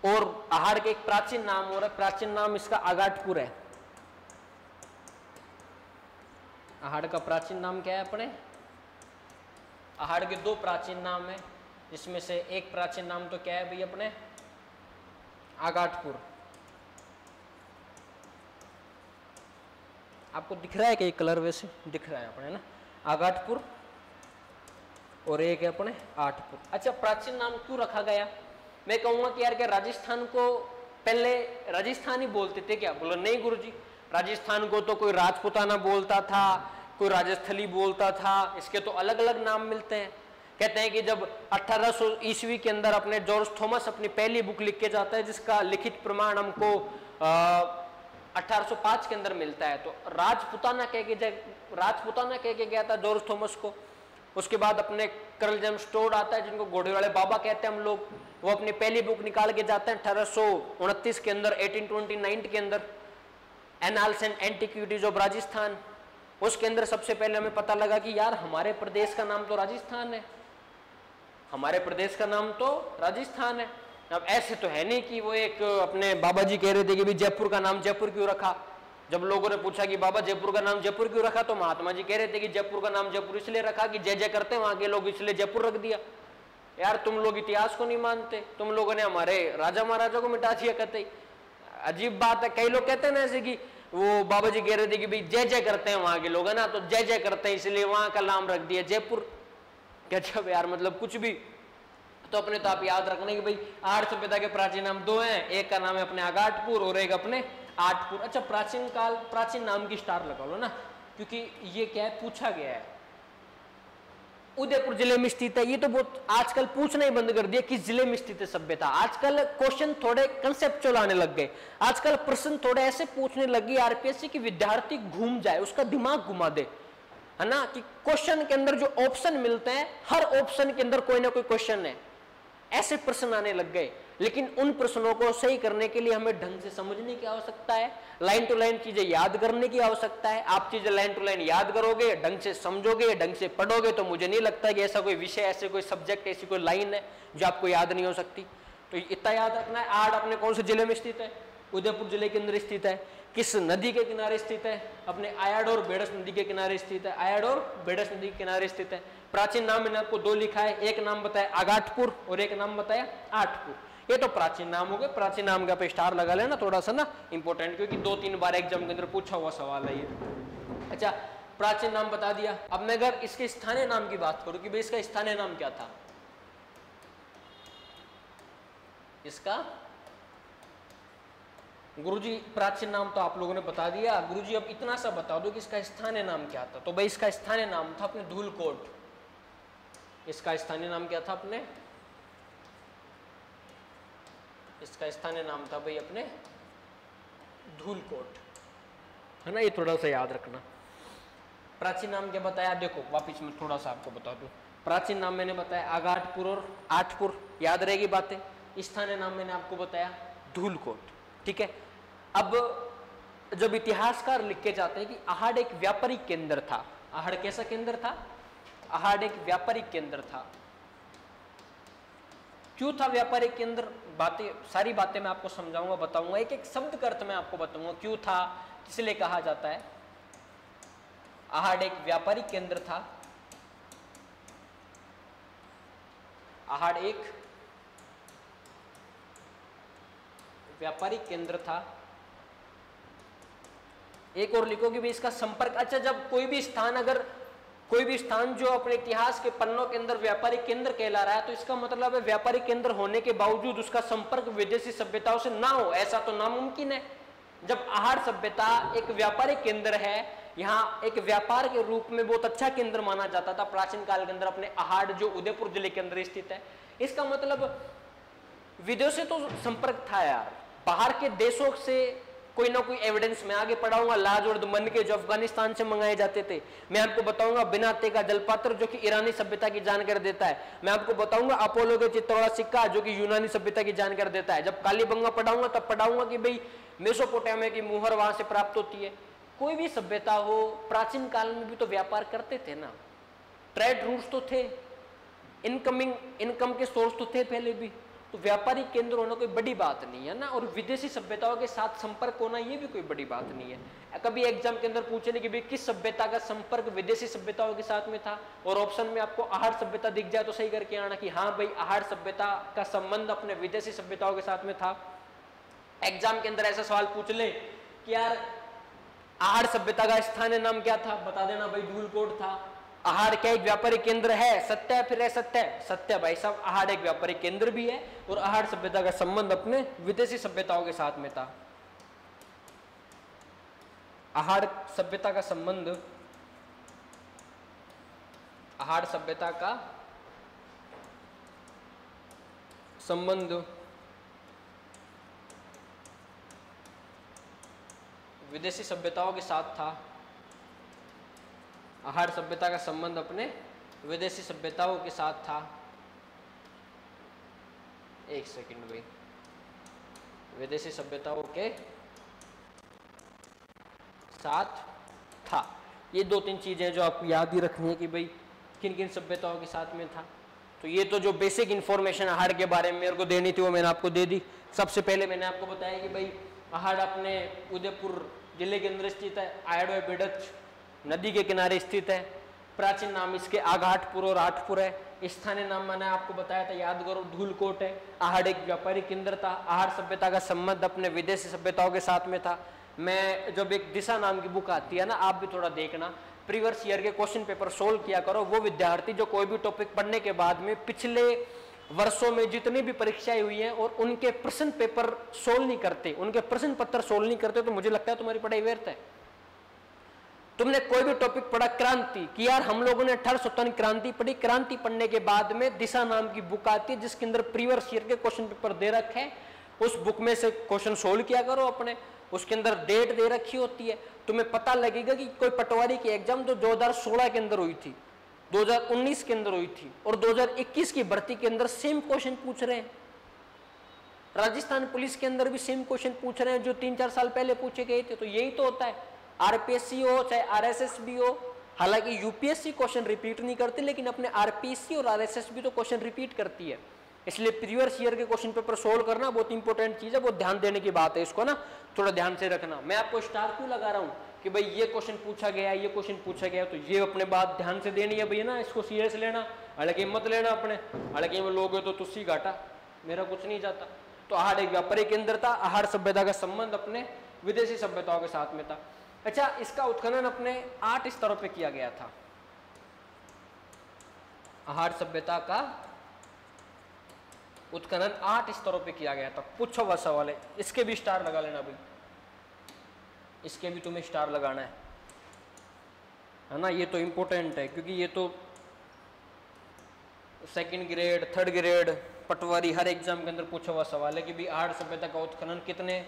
और अहाड़ के एक प्राचीन नाम और प्राचीन नाम इसका आगाटपुर है। अहाड़ का प्राचीन नाम क्या है? अपने आहड़ के दो प्राचीन नाम है, जिसमें से एक प्राचीन नाम तो क्या है भाई अपने आगाटपुर। आपको दिख रहा है कि कलर वैसे दिख रहा है अपने ना, आगाटपुर, और एक है अपने आठपुर। अच्छा, प्राचीन नाम क्यों रखा गया? मैं कहूंगा कि यार क्या राजस्थान को पहले राजस्थानी बोलते थे क्या? बोलो नहीं गुरुजी, राजस्थान को तो कोई राजपुताना बोलता था, कोई राजस्थली बोलता था, इसके तो अलग अलग नाम मिलते हैं। कहते हैं कि जब 1800 ईस्वी के अंदर अपने जॉर्ज थॉमस अपनी पहली बुक लिख के जाता है, जिसका लिखित प्रमाण हमको 1805 के अंदर मिलता है, तो राजपुताना कह के गया था जॉर्ज थॉमस को। उसके बाद अपने कर्ल जेम्स टोड आता है, जिनको घोड़े वाले बाबा कहते हैं हम लोग, वो अपनी पहली बुक निकाल के जाते हैं 1829 के अंदर, 1829 के अंदर, annals and antiquities of Rajasthan. उसके अंदर सबसे पहले हमें पता लगा कि यार हमारे प्रदेश का नाम तो राजस्थान है, हमारे प्रदेश का नाम तो राजस्थान है। अब ऐसे तो है नहीं कि वो एक अपने बाबा जी कह रहे थे कि भाई जयपुर का नाम जयपुर क्यों रखा। जब लोगों ने पूछा कि बाबा जयपुर का नाम जयपुर क्यों रखा, तो महात्मा जी कह रहे थे कि जयपुर का नाम जयपुर इसलिए रखा कि जय जय करते हैं वहां के लोग, इसलिए जयपुर रख दिया। यार तुम लोग इतिहास को नहीं मानते, तुम लोगों ने हमारे राजा महाराजा को मिटा दिया। कहते अजीब बात है, कई लोग कहते हैं ना ऐसे कि वो बाबा जी कह रहे थे कि भाई जय जय करते हैं वहां के लोग, है ना, तो जय जय करते हैं इसलिए वहां का नाम रख दिया जयपुर। क्या जब यार मतलब कुछ भी। तो अपने तो आप याद रखना कि भाई आठ सभ्यता के प्राचीन नाम दो हैं, एक का नाम है अपने आगाटपुर और एक अपने आठपुर। अच्छा, प्राचीन काल प्राचीन नाम की स्टार लगा लो ना, क्योंकि ये क्या है पूछा गया है, उदयपुर जिले में स्थित है। ये तो बहुत आजकल पूछना ही बंद कर दिया किस जिले में स्थित है सभ्यता। आजकल क्वेश्चन थोड़े कंसेप्चुअल आने लग गए, आजकल प्रश्न थोड़े ऐसे पूछने लगी आरपीएससी की विद्यार्थी घूम जाए, उसका दिमाग घुमा दे, है ना, कि क्वेश्चन के अंदर जो ऑप्शन मिलते हैं हर ऑप्शन के अंदर कोई ना कोई क्वेश्चन है, ऐसे प्रश्न आने लग गए। लेकिन उन प्रश्नों को सही करने के लिए हमें ढंग से समझने की आवश्यकता है, लाइन टू लाइन चीजें याद करने की आवश्यकता है। आप चीजें लाइन टू लाइन याद करोगे, ढंग से समझोगे, ढंग से पढ़ोगे, तो मुझे नहीं लगता कि ऐसा कोई विषय, ऐसे कोई सब्जेक्ट, ऐसी कोई लाइन है जो आपको याद नहीं हो सकती। तो इतना याद रखना है। आड़ अपने कौन से जिले में स्थित है? उदयपुर जिले के अंदर स्थित है। किस नदी के किनारे स्थित है? अपने आयड़ और बेड़स नदी के किनारे स्थित है। आयड़ और बेड़स नदी के किनारे स्थित है। प्राचीन नाम मैंने आपको दो लिखा है, एक नाम बताया आगाटपुर और एक नाम बताया आठपुर। ये तो प्राचीन नाम हो गए। प्राचीन नाम का पे स्टार लगा लेना थोड़ा सा ना, इंपॉर्टेंट, क्योंकि 2-3 बार एग्जाम के अंदर पूछा हुआ सवाल है ये। अच्छा, प्राचीन नाम बता दिया। अब मैं अगर इसके स्थानीय नाम की बात करूं कि भाई इसका स्थानीय नाम क्या था, इसका गुरुजी प्राचीन नाम तो आप लोगों ने बता दिया। गुरुजी अब इतना सा बता दो कि इसका स्थानीय नाम क्या था। तो भाई इसका स्थानीय नाम था अपने धूलकोट। इसका स्थानीय नाम क्या था अपने? इसका स्थानीय नाम था भाई अपने धूलकोट, है ना। ये थोड़ा सा याद रखना। प्राचीन नाम क्या बताया, देखो वापिस मैं थोड़ा सा आपको बता दूं। प्राचीन नाम मैंने बताया आगाटपुर और आठपुर, याद रहेगी बातें। स्थानीय नाम मैंने आपको बताया धूलकोट, ठीक है। अब जब इतिहासकार लिख के जाते हैं कि आहड़ एक व्यापारिक केंद्र था। आहड़ कैसा केंद्र था? आहड़ एक व्यापारिक केंद्र था। क्यों था व्यापारिक केंद्र? सारी बातें मैं आपको समझाऊंगा, बताऊंगा, एक एक शब्द का अर्थ मैं आपको बताऊंगा क्यों था, किसलिए कहा जाता है। आहड़ एक व्यापारिक केंद्र था। आहड़ एक व्यापारिक केंद्र था। एक और लिखो कि भाई इसका संपर्क। अच्छा, जब कोई भी स्थान जो अपने इतिहास के पन्नों के अंदर व्यापारिक केंद्र कहला रहा है, तो इसका मतलब है व्यापारिक केंद्र होने के बावजूद उसका संपर्क विदेशी सभ्यताओं से ना हो, ऐसा तो नामुमकिन है। जब आहड़ सभ्यता एक व्यापारिक केंद्र है, यहाँ एक व्यापार के रूप में बहुत अच्छा केंद्र माना जाता था प्राचीन काल के अंदर अपने आहड़ जो उदयपुर जिले के अंदर स्थित है, इसका मतलब विदेशों से तो संपर्क था यार। बाहर के देशों से कोई ना कोई एविडेंस मैं आगे पढ़ाऊंगा। लाज और मन के जो अफगानिस्तान से मंगाए जाते थे, मैं आपको बताऊंगा बिनाते का जलपात्र जो कि ईरानी सभ्यता की जानकारी देता है। मैं आपको बताऊंगा अपोलो के चित्तौड़ा सिक्का जो कि यूनानी सभ्यता की जानकारी देता है। जब कालीबंगा पढ़ाऊंगा तब पढ़ाऊंगा कि भाई मेसोपोटामिया की मुहर वहां से प्राप्त होती है। कोई भी सभ्यता हो, प्राचीन काल में भी तो व्यापार करते थे ना, ट्रेड रूट्स तो थे, इनकम के सोर्स तो थे पहले भी। तो व्यापारिक केंद्र होना कोई बड़ी बात नहीं है ना, और विदेशी सभ्यताओं के साथ संपर्क होना ये भी कोई बड़ी बात नहीं है। कभी एग्जाम के अंदर पूछे नहीं कि भाई किस सभ्यता का संपर्क विदेशी सभ्यताओं के साथ में था, और ऑप्शन में आपको आहार सभ्यता दिख जाए तो सही करके आना कि हाँ भाई आहार सभ्यता का संबंध अपने विदेशी सभ्यताओं के साथ में था। एग्जाम के अंदर ऐसा सवाल पूछ ले कि यार आहार सभ्यता का स्थानीय नाम क्या था, बता देना भाई धूलकोट था। आहार क्या एक व्यापारिक केंद्र है, सत्य है फिर सत्य है, सत्य भाई साहब, आहार एक व्यापारिक केंद्र भी है और आहार सभ्यता का संबंध अपने विदेशी सभ्यताओं के साथ में था। आहार सभ्यता का संबंध, आहार सभ्यता का संबंध विदेशी सभ्यताओं के साथ था। आहार सभ्यता का संबंध अपने विदेशी सभ्यताओं के साथ था। एक सेकंड भाई, विदेशी सभ्यताओं के साथ था। ये दो तीन चीजें जो आपको याद ही रखनी है कि भाई किन किन सभ्यताओं के साथ में था। तो ये तो जो बेसिक इंफॉर्मेशन आहार के बारे में मेरे को देनी थी वो मैंने आपको दे दी। सबसे पहले मैंने आपको बताया कि भाई आहार अपने उदयपुर जिले के अंदर स्थित है, आयडो बेडच नदी के किनारे स्थित है। प्राचीन नाम इसके आघाटपुर और आठपुर है। स्थानीय नाम मैंने आपको बताया था, याद करो, धूलकोट है। आहार एक व्यापारिक केंद्र था। आहार सभ्यता का संबंध अपने विदेशी सभ्यताओं के साथ में था। मैं जब एक दिशा नाम की बुक आती है ना, आप भी थोड़ा देखना, प्रीवियस ईयर के क्वेश्चन पेपर सोल्व किया करो। वो विद्यार्थी जो कोई भी टॉपिक पढ़ने के बाद में पिछले वर्षों में जितनी भी परीक्षाएं हुई हैं और उनके प्रश्न पेपर सोल्व नहीं करते, उनके प्रश्न पत्र सोल्व नहीं करते, तो मुझे लगता है तुम्हारी पढ़ाई व्यर्थ है। तुमने कोई भी टॉपिक पढ़ा, क्रांति कि यार हम लोगों ने 1857 क्रांति पढ़ी, क्रांति पढ़ने के बाद में दिशा नाम की बुक आती है जिसके अंदर प्रीवियस ईयर के क्वेश्चन पेपर दे रखे हैं। उस बुक में से क्वेश्चन सोल्व किया करो अपने, उसके अंदर डेट दे रखी होती है। तुम्हें पता लगेगा कि कोई पटवारी की एग्जाम जो 2016 के अंदर हुई थी, 2019 के अंदर हुई थी और 2021 की भर्ती के अंदर सेम क्वेश्चन पूछ रहे हैं। राजस्थान पुलिस के अंदर भी सेम क्वेश्चन पूछ रहे हैं जो 3-4 साल पहले पूछे गए थे। तो यही तो होता है, आरपीएससी हो चाहे आरएसएस भी हो। हालांकि यूपीएससी क्वेश्चन रिपीट नहीं करती, लेकिन अपने आरपीएससी और आरएसएस भी तो क्वेश्चन रिपीट करती है। इसलिए प्रीवियस ईयर के क्वेश्चन पेपर सोल्व करना बहुत इंपॉर्टेंट चीज है, बहुत ध्यान देने की बात है। इसको ना थोड़ा ध्यान से रखना। मैं आपको स्टार क्यों लगा रहा हूँ कि भाई ये क्वेश्चन पूछा गया, ये क्वेश्चन पूछा गया, तो ये अपने बात ध्यान से देनी है भैया ना, इसको सीरियस लेना। हालांकि मत लेना अपने, हालांकि में लोगे तो तुझी घाटा, मेरा कुछ नहीं जाता। तो आहार एक व्यापारिक केंद्र था। आहार सभ्यता का संबंध अपने विदेशी सभ्यताओं के साथ में था। अच्छा, इसका उत्खनन अपने 8 स्तरों पे किया गया था। आहार सभ्यता का उत्खनन 8 स्तरों पे किया गया था। पूछो वह सवाल है, इसके भी स्टार लगा लेना भाई, इसके भी तुम्हें स्टार लगाना है ना। ये तो इंपॉर्टेंट है क्योंकि ये तो सेकंड ग्रेड, थर्ड ग्रेड, पटवारी हर एग्जाम के अंदर पूछा हुआ सवाल है कि भाई आहार सभ्यता का उत्खनन कितने,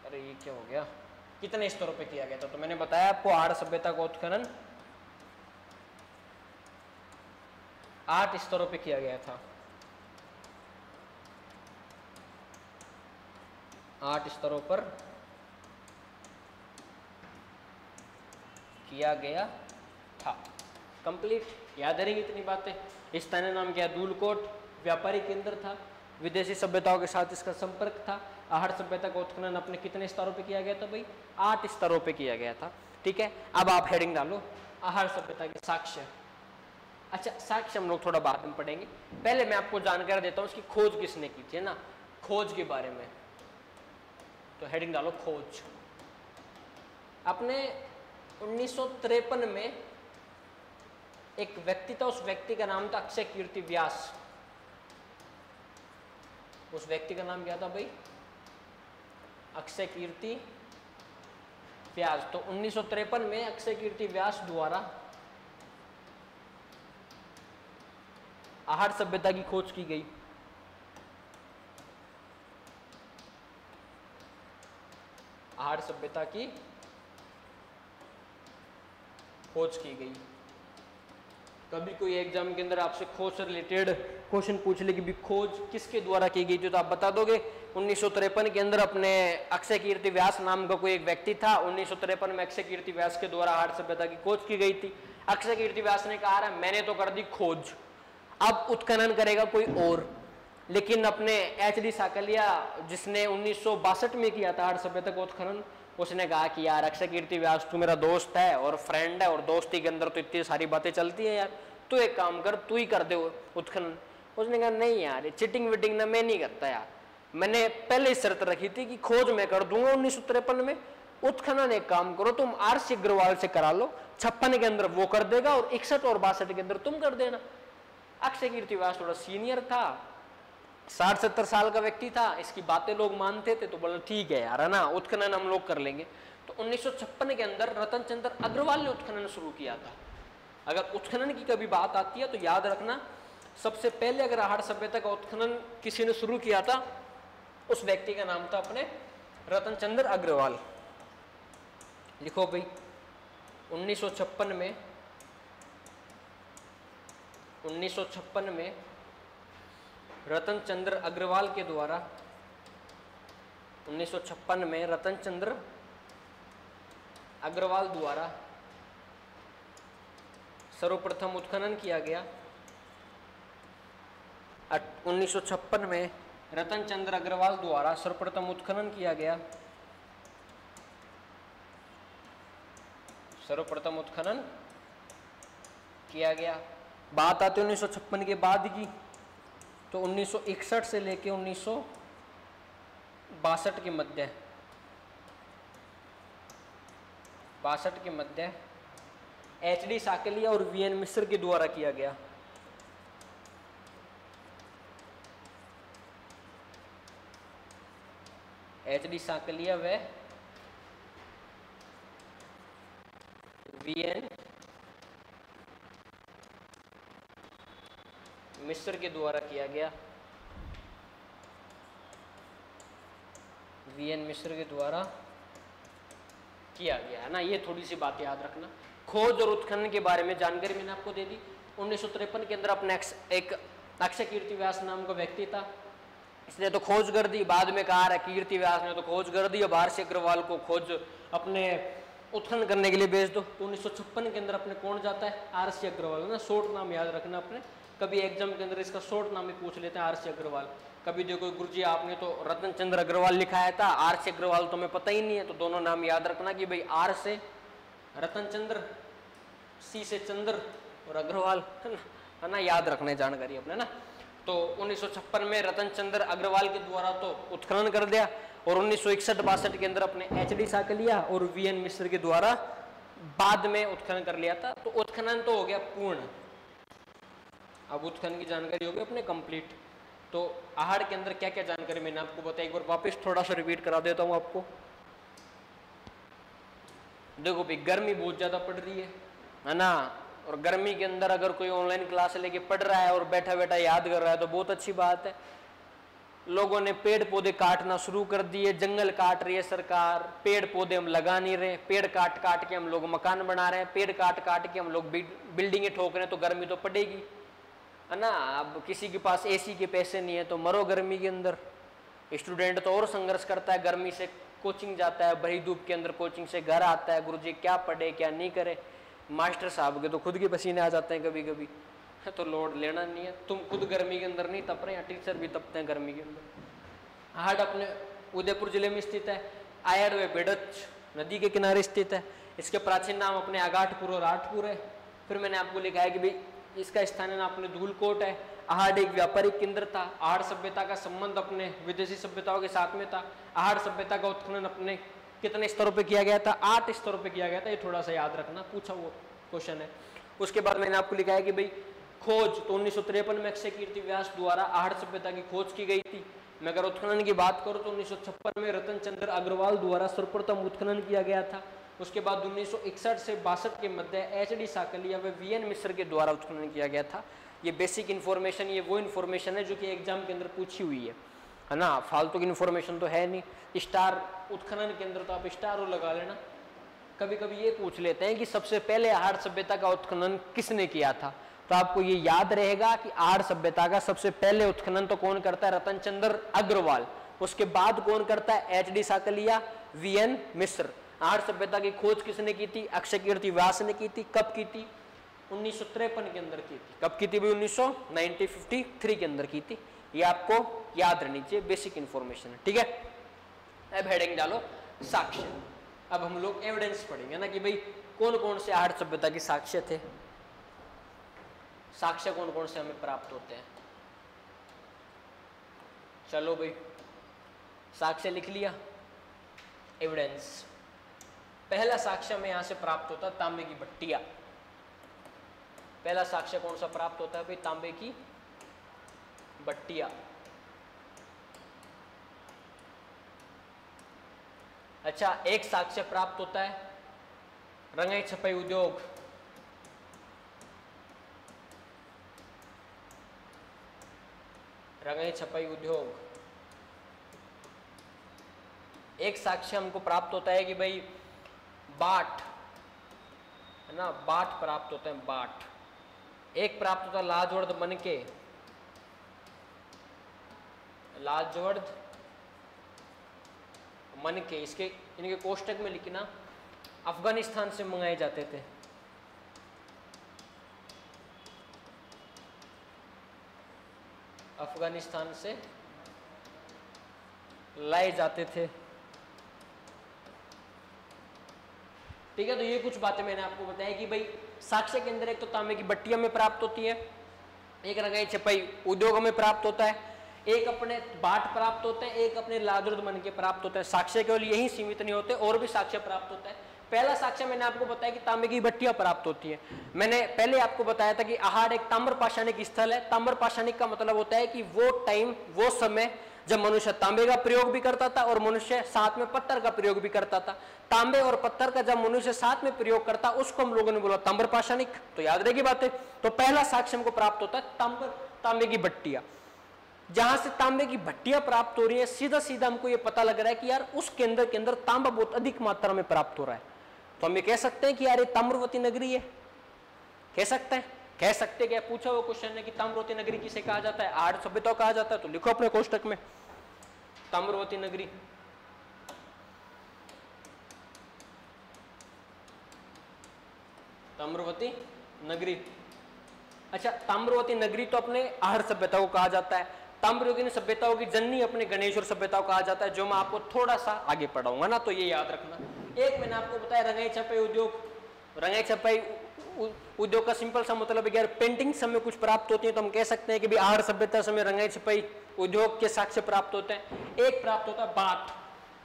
अरे ये क्या हो गया, कितने स्तरों पे किया गया था। तो मैंने बताया आपको आहार सभ्यता का उत्खनन 8 स्तरों पे किया गया था। 8 स्तरों पर किया गया था। कंप्लीट, याद रहेंगी इतनी बातें। स्थानीय नाम क्या, धूलकोट, व्यापारिक केंद्र था, विदेशी सभ्यताओं के साथ इसका संपर्क था। आहार सभ्यता का उत्खनन अपने कितने स्तरों पे किया गया था भाई, 8 स्तरों पे किया गया था। ठीक है, अब आप हेडिंग डालो, आहार सभ्यता के साक्ष्य। अच्छा, साक्ष्य हम लोग थोड़ा बाद में पढ़ेंगे, पहले मैं आपको जानकारी देता हूँ इसकी खोज किसने की थी ना, खोज के बारे में। तो हेडिंग डालो खोज। अपने 1953 में एक व्यक्ति था, उस व्यक्ति का नाम था अक्षय कीर्ति व्यास। उस व्यक्ति का नाम क्या था भाई, अक्षय कीर्ति व्यास। तो 1953 में अक्षय कीर्ति व्यास द्वारा आहार सभ्यता की खोज की गई। आहार सभ्यता की खोज की गई। कभी कोई एग्जाम के अंदर आपसे खोज से रिलेटेड क्वेश्चन पूछ ले कि भी खोज किसके द्वारा की गई थी, तो आप बता दोगे 1953 के अंदर अपने अक्षय कीर्ति व्यास नाम का कोई एक व्यक्ति था। 1953 में अक्षय कीर्ति व्यास के द्वारा आहार सभ्यता की खोज की गई थी। अक्षय कीर्ति व्यास ने कहा मैंने तो कर दी खोज। अब उत्खनन करेगा कोई और, लेकिन अपने एच.डी. साकलिया जिसने 1962 में किया था हड़प्पा सभ्यता का उत्खनन, उसने कहा कि यार अक्षय कीर्ति व्यास तू मेरा दोस्त है और फ्रेंड है, और दोस्ती के अंदर तो इतनी सारी बातें चलती है यार, तू एक काम कर, तू ही कर दे उत्खनन। उसने कहा नहीं यार, ये चिटिंग विटिंग ना मैं नहीं करता यार, मैंने पहले शर्त रखी थी कि खोज मैं कर दूंगा 1953 में, उत्खनन एक काम करो तुम आर.सी. अग्रवाल से करा लो, 56 के अंदर वो कर देगा और 61 और 62 के अंदर तुम कर देना। अक्षय कीर्ति व्यास थोड़ा सीनियर था, 60-70 साल का व्यक्ति था, इसकी बातें लोग मानते थे, तो बोला ठीक है यार, है ना, उत्खनन हम लोग कर लेंगे। तो 1956 के अंदर रतन चंद्र अग्रवाल ने उत्खनन शुरू किया था। अगर उत्खनन की कभी बात आती है तो याद रखना, सबसे पहले अगर आहड़ सभ्यता का उत्खनन किसी ने शुरू किया था, उस व्यक्ति का नाम था अपने रतन चंद्र अग्रवाल। लिखो भाई, 1956 में रतन चंद्र अग्रवाल के द्वारा 1956 में रतन चंद्र अग्रवाल द्वारा सर्वप्रथम उत्खनन किया गया। 1956 में रतन चंद्र अग्रवाल द्वारा सर्वप्रथम उत्खनन किया गया, सर्वप्रथम उत्खनन किया गया। बात आती है 1956 के बाद की, तो 1961 से लेके 1962 के मध्य, 62 के मध्य एच.डी. साकलिया और वी.एन. मिश्र के द्वारा किया गया। एच.डी. साकलिया व वी.एन. मिश्र के द्वारा किया गया, वी.एन. मिश्र के द्वारा किया गया, है ना। ये थोड़ी सी बात याद रखना। खोज और उत्खनन के बारे में जानकारी मैंने आपको दे दी। 1953 के अंदर अपने एक अक्षय कीर्ति व्यास नाम का व्यक्ति था, इसने तो खोज कर दी। बाद में कहा है कीर्ति व्यास ने तो खोज कर दी, अब आर.सी. अग्रवाल को खोज अपने उत्खनन करने के लिए भेज दो। तो 1956 के अंदर अपने कौन जाता है, आर.सी. अग्रवाल, है ना। शॉर्ट नाम याद रखना अपने, कभी एग्जाम के अंदर इसका शॉर्ट नाम ही पूछ लेते हैं, आर.सी. अग्रवाल। कभी देखो गुरुजी आपने तो रतन चंद्र अग्रवाल लिखाया था, आर.सी. अग्रवाल तो हमें पता ही नहीं है, तो दोनों नाम याद रखना कि भाई आर से रतन चंद्र, सी से चंद्र और अग्रवाल, है ना, याद रखना है जानकारी अपने ना। तो 1956 में रतन चंद्र अग्रवाल के द्वारा तो उत्खनन कर दिया, और 1961-62 के अंदर अपने एच.डी. साकलिया और वी.एन. मिश्र के द्वारा बाद में उत्खनन कर लिया था। तो उत्खनन तो हो गया पूर्ण, अब उत्खनन की जानकारी होगी अपने कंप्लीट। तो आहड़ के अंदर क्या क्या जानकारी मैंने आपको बताया, एक बार वापस थोड़ा सा रिपीट करा देता हूँ आपको। देखो भाई, गर्मी बहुत ज्यादा पड़ रही है ना, और गर्मी के अंदर अगर कोई ऑनलाइन क्लास लेके पढ़ रहा है और बैठा बैठा याद कर रहा है तो बहुत अच्छी बात है। लोगों ने पेड़ पौधे काटना शुरू कर दिए, जंगल काट रही है सरकार, पेड़ पौधे हम लगा नहीं रहे, पेड़ काट काट के हम लोग मकान बना रहे हैं, पेड़ काट काट के हम लोग बिल्डिंगें ठोक रहे हैं, तो गर्मी तो पड़ेगी, है ना। अब किसी के पास एसी के पैसे नहीं है तो मरो गर्मी के अंदर। स्टूडेंट तो और संघर्ष करता है, गर्मी से कोचिंग जाता है, बड़ी धूप के अंदर कोचिंग से घर आता है, गुरुजी क्या पढ़े क्या नहीं करे। मास्टर साहब के तो खुद के पसीने आ जाते हैं कभी कभी, तो लोड लेना नहीं है। तुम खुद गर्मी के अंदर नहीं तप रहे हैं, टीचर भी तपते हैं गर्मी के अंदर। आहड़ अपने उदयपुर जिले में स्थित है, आयड़ व बेड़च नदी के किनारे स्थित है। इसके प्राचीन नाम अपने आगाठपुर और आठपुर है। फिर मैंने आपको लिखा है कि भाई इसका स्थानीय नाम अपने धूलकोट है। आहड़ एक व्यापारिक केंद्र था। आहड़ सभ्यता का संबंध अपने विदेशी सभ्यताओं के साथ में था। आहड़ सभ्यता का उत्खनन अपने कितने स्तरों पे किया गया था, 8 स्तरों पे किया गया था। ये थोड़ा सा याद रखना, पूछा वो क्वेश्चन है। उसके बाद मैंने आपको लिखा है कि भाई खोज तो 1953 में अक्षय कीर्ति व्यास द्वारा आहड़ सभ्यता की खोज की गई थी। मैं अगर उत्खनन की बात करूं तो 1956 में रतन चंद्र अग्रवाल द्वारा सर्वप्रथम उत्खनन किया गया था। उसके बाद 1961 से 62 के मध्य एच.डी. साकलिया व वी.एन. मिश्र के द्वारा उत्खनन किया गया था। ये बेसिक इन्फॉर्मेशन, ये वो इन्फॉर्मेशन है जो कि एग्जाम के अंदर पूछी हुई है ना। फालतू की इन्फॉर्मेशन तो है नहीं। स्टार उत्खनन के अंदर तो आप स्टार लगा लेना। कभी कभी ये पूछ लेते हैं कि सबसे पहले आहड़ सभ्यता का उत्खनन किसने किया था, तो आपको ये याद रहेगा कि आहड़ सभ्यता का सबसे पहले उत्खनन तो कौन करता है, रतन चंद्र अग्रवाल। उसके बाद कौन करता है, एच.डी. साकलिया, वी.एन. मिश्र। आहड़ सभ्यता की खोज किसने की थी, अक्षय कीर्ति व्यास ने की थी। कब की थी, 1953 के अंदर की थी। कब की थी भाई? 1953 के अंदर की थी। ये आपको याद रहनी चाहिए, बेसिक इंफॉर्मेशन है, ठीक है। अब हेडिंग डालो साक्ष्य। अब हम लोग एविडेंस पढ़ेंगे ना कि भाई कौन कौन से आहट सभ्यता के साक्ष्य थे, साक्ष्य कौन कौन से हमें प्राप्त होते हैं। चलो भाई, साक्ष्य लिख लिया, एविडेंस। पहला साक्ष्य हमें यहां से प्राप्त होता है तांबे की भट्टिया। पहला साक्ष्य कौन सा प्राप्त होता है भाई? तांबे की भट्टिया। अच्छा, एक साक्ष्य प्राप्त होता है रंगाई छपाई उद्योग। रंगाई छपाई उद्योग। एक साक्ष्य हमको प्राप्त होता है कि भाई बाट, है ना, बाट प्राप्त होते हैं, बाट। एक प्राप्त होता है लाजवर्द मनके। लाजवर्द मनके, इसके इनके कोष्टक में लिखना अफगानिस्तान से मंगाए जाते थे। अफगानिस्तान से लाए जाते थे, ठीक है। तो ये कुछ बातें मैंने आपको बताया कि भाई साक्ष्य के अंदर एक तो तांबे की भट्टियां में प्राप्त होती है, एक रंगाई छपाई उद्योग में प्राप्त होता है, एक अपने बाट प्राप्त होते हैं, एक अपने लाजवर्द मनके प्राप्त होते हैं। साक्ष्य केवल यही सीमित नहीं होते, और भी साक्ष्य प्राप्त होता है। पहला साक्ष्य मैंने आपको बताया कि तांबे की भट्टियां प्राप्त होती है। मैंने पहले आपको बताया था कि आहार एक ताम्र पाषाणिक स्थल है। ताम्र पाषाणिक का मतलब होता है कि वो टाइम, वो समय जब मनुष्य तांबे का प्रयोग भी करता था और मनुष्य साथ में पत्थर का प्रयोग भी करता था। तांबे और पत्थर का जब मनुष्य साथ में प्रयोग करता, उसको हम लोगों ने बोला ताम्र पाषाणिक। तो याद रहेगी बातें। तो पहला साक्ष्य हमको प्राप्त होता है तांबे की भट्टियां। जहां से तांबे की भट्टियां प्राप्त हो रही है, सीधा सीधा हमको ये पता लग रहा है कि यार उस केंद्र के अंदर तांबा बहुत अधिक मात्रा में प्राप्त हो रहा है। तो हम ये कह सकते हैं कि यार ये ताम्रवती नगरी है, कह सकते हैं। कह सकते क्या? पूछा वो क्वेश्चन है कि ताम्रवती नगरी किसे कहा जाता है? आहट सभ्यता कहा जाता है। तो लिखो अपने कोष्टक में ताम्रवती नगरी। ताम्रवती नगरी। अच्छा, ताम्रवती नगरी तो अपने आहट सभ्यता को कहा जाता है। ताम्रवती सभ्यताओं की जननी अपने गणेश्वर सभ्यता को कहा जाता है, जो मैं आपको थोड़ा सा आगे पढ़ाऊंगा ना, तो ये याद रखना। एक मैंने आपको बताया रंगाई छपाई उद्योग। रंगाई छपाई उद्योग का सिंपल सा मतलब यार पेंटिंग समय कुछ प्राप्त होती है, तो हम कह सकते हैं कि भी आहट सभ्यता समय रंगाई छपाई उद्योग के साक्ष्य प्राप्त होते हैं। एक प्राप्त होता है बाट।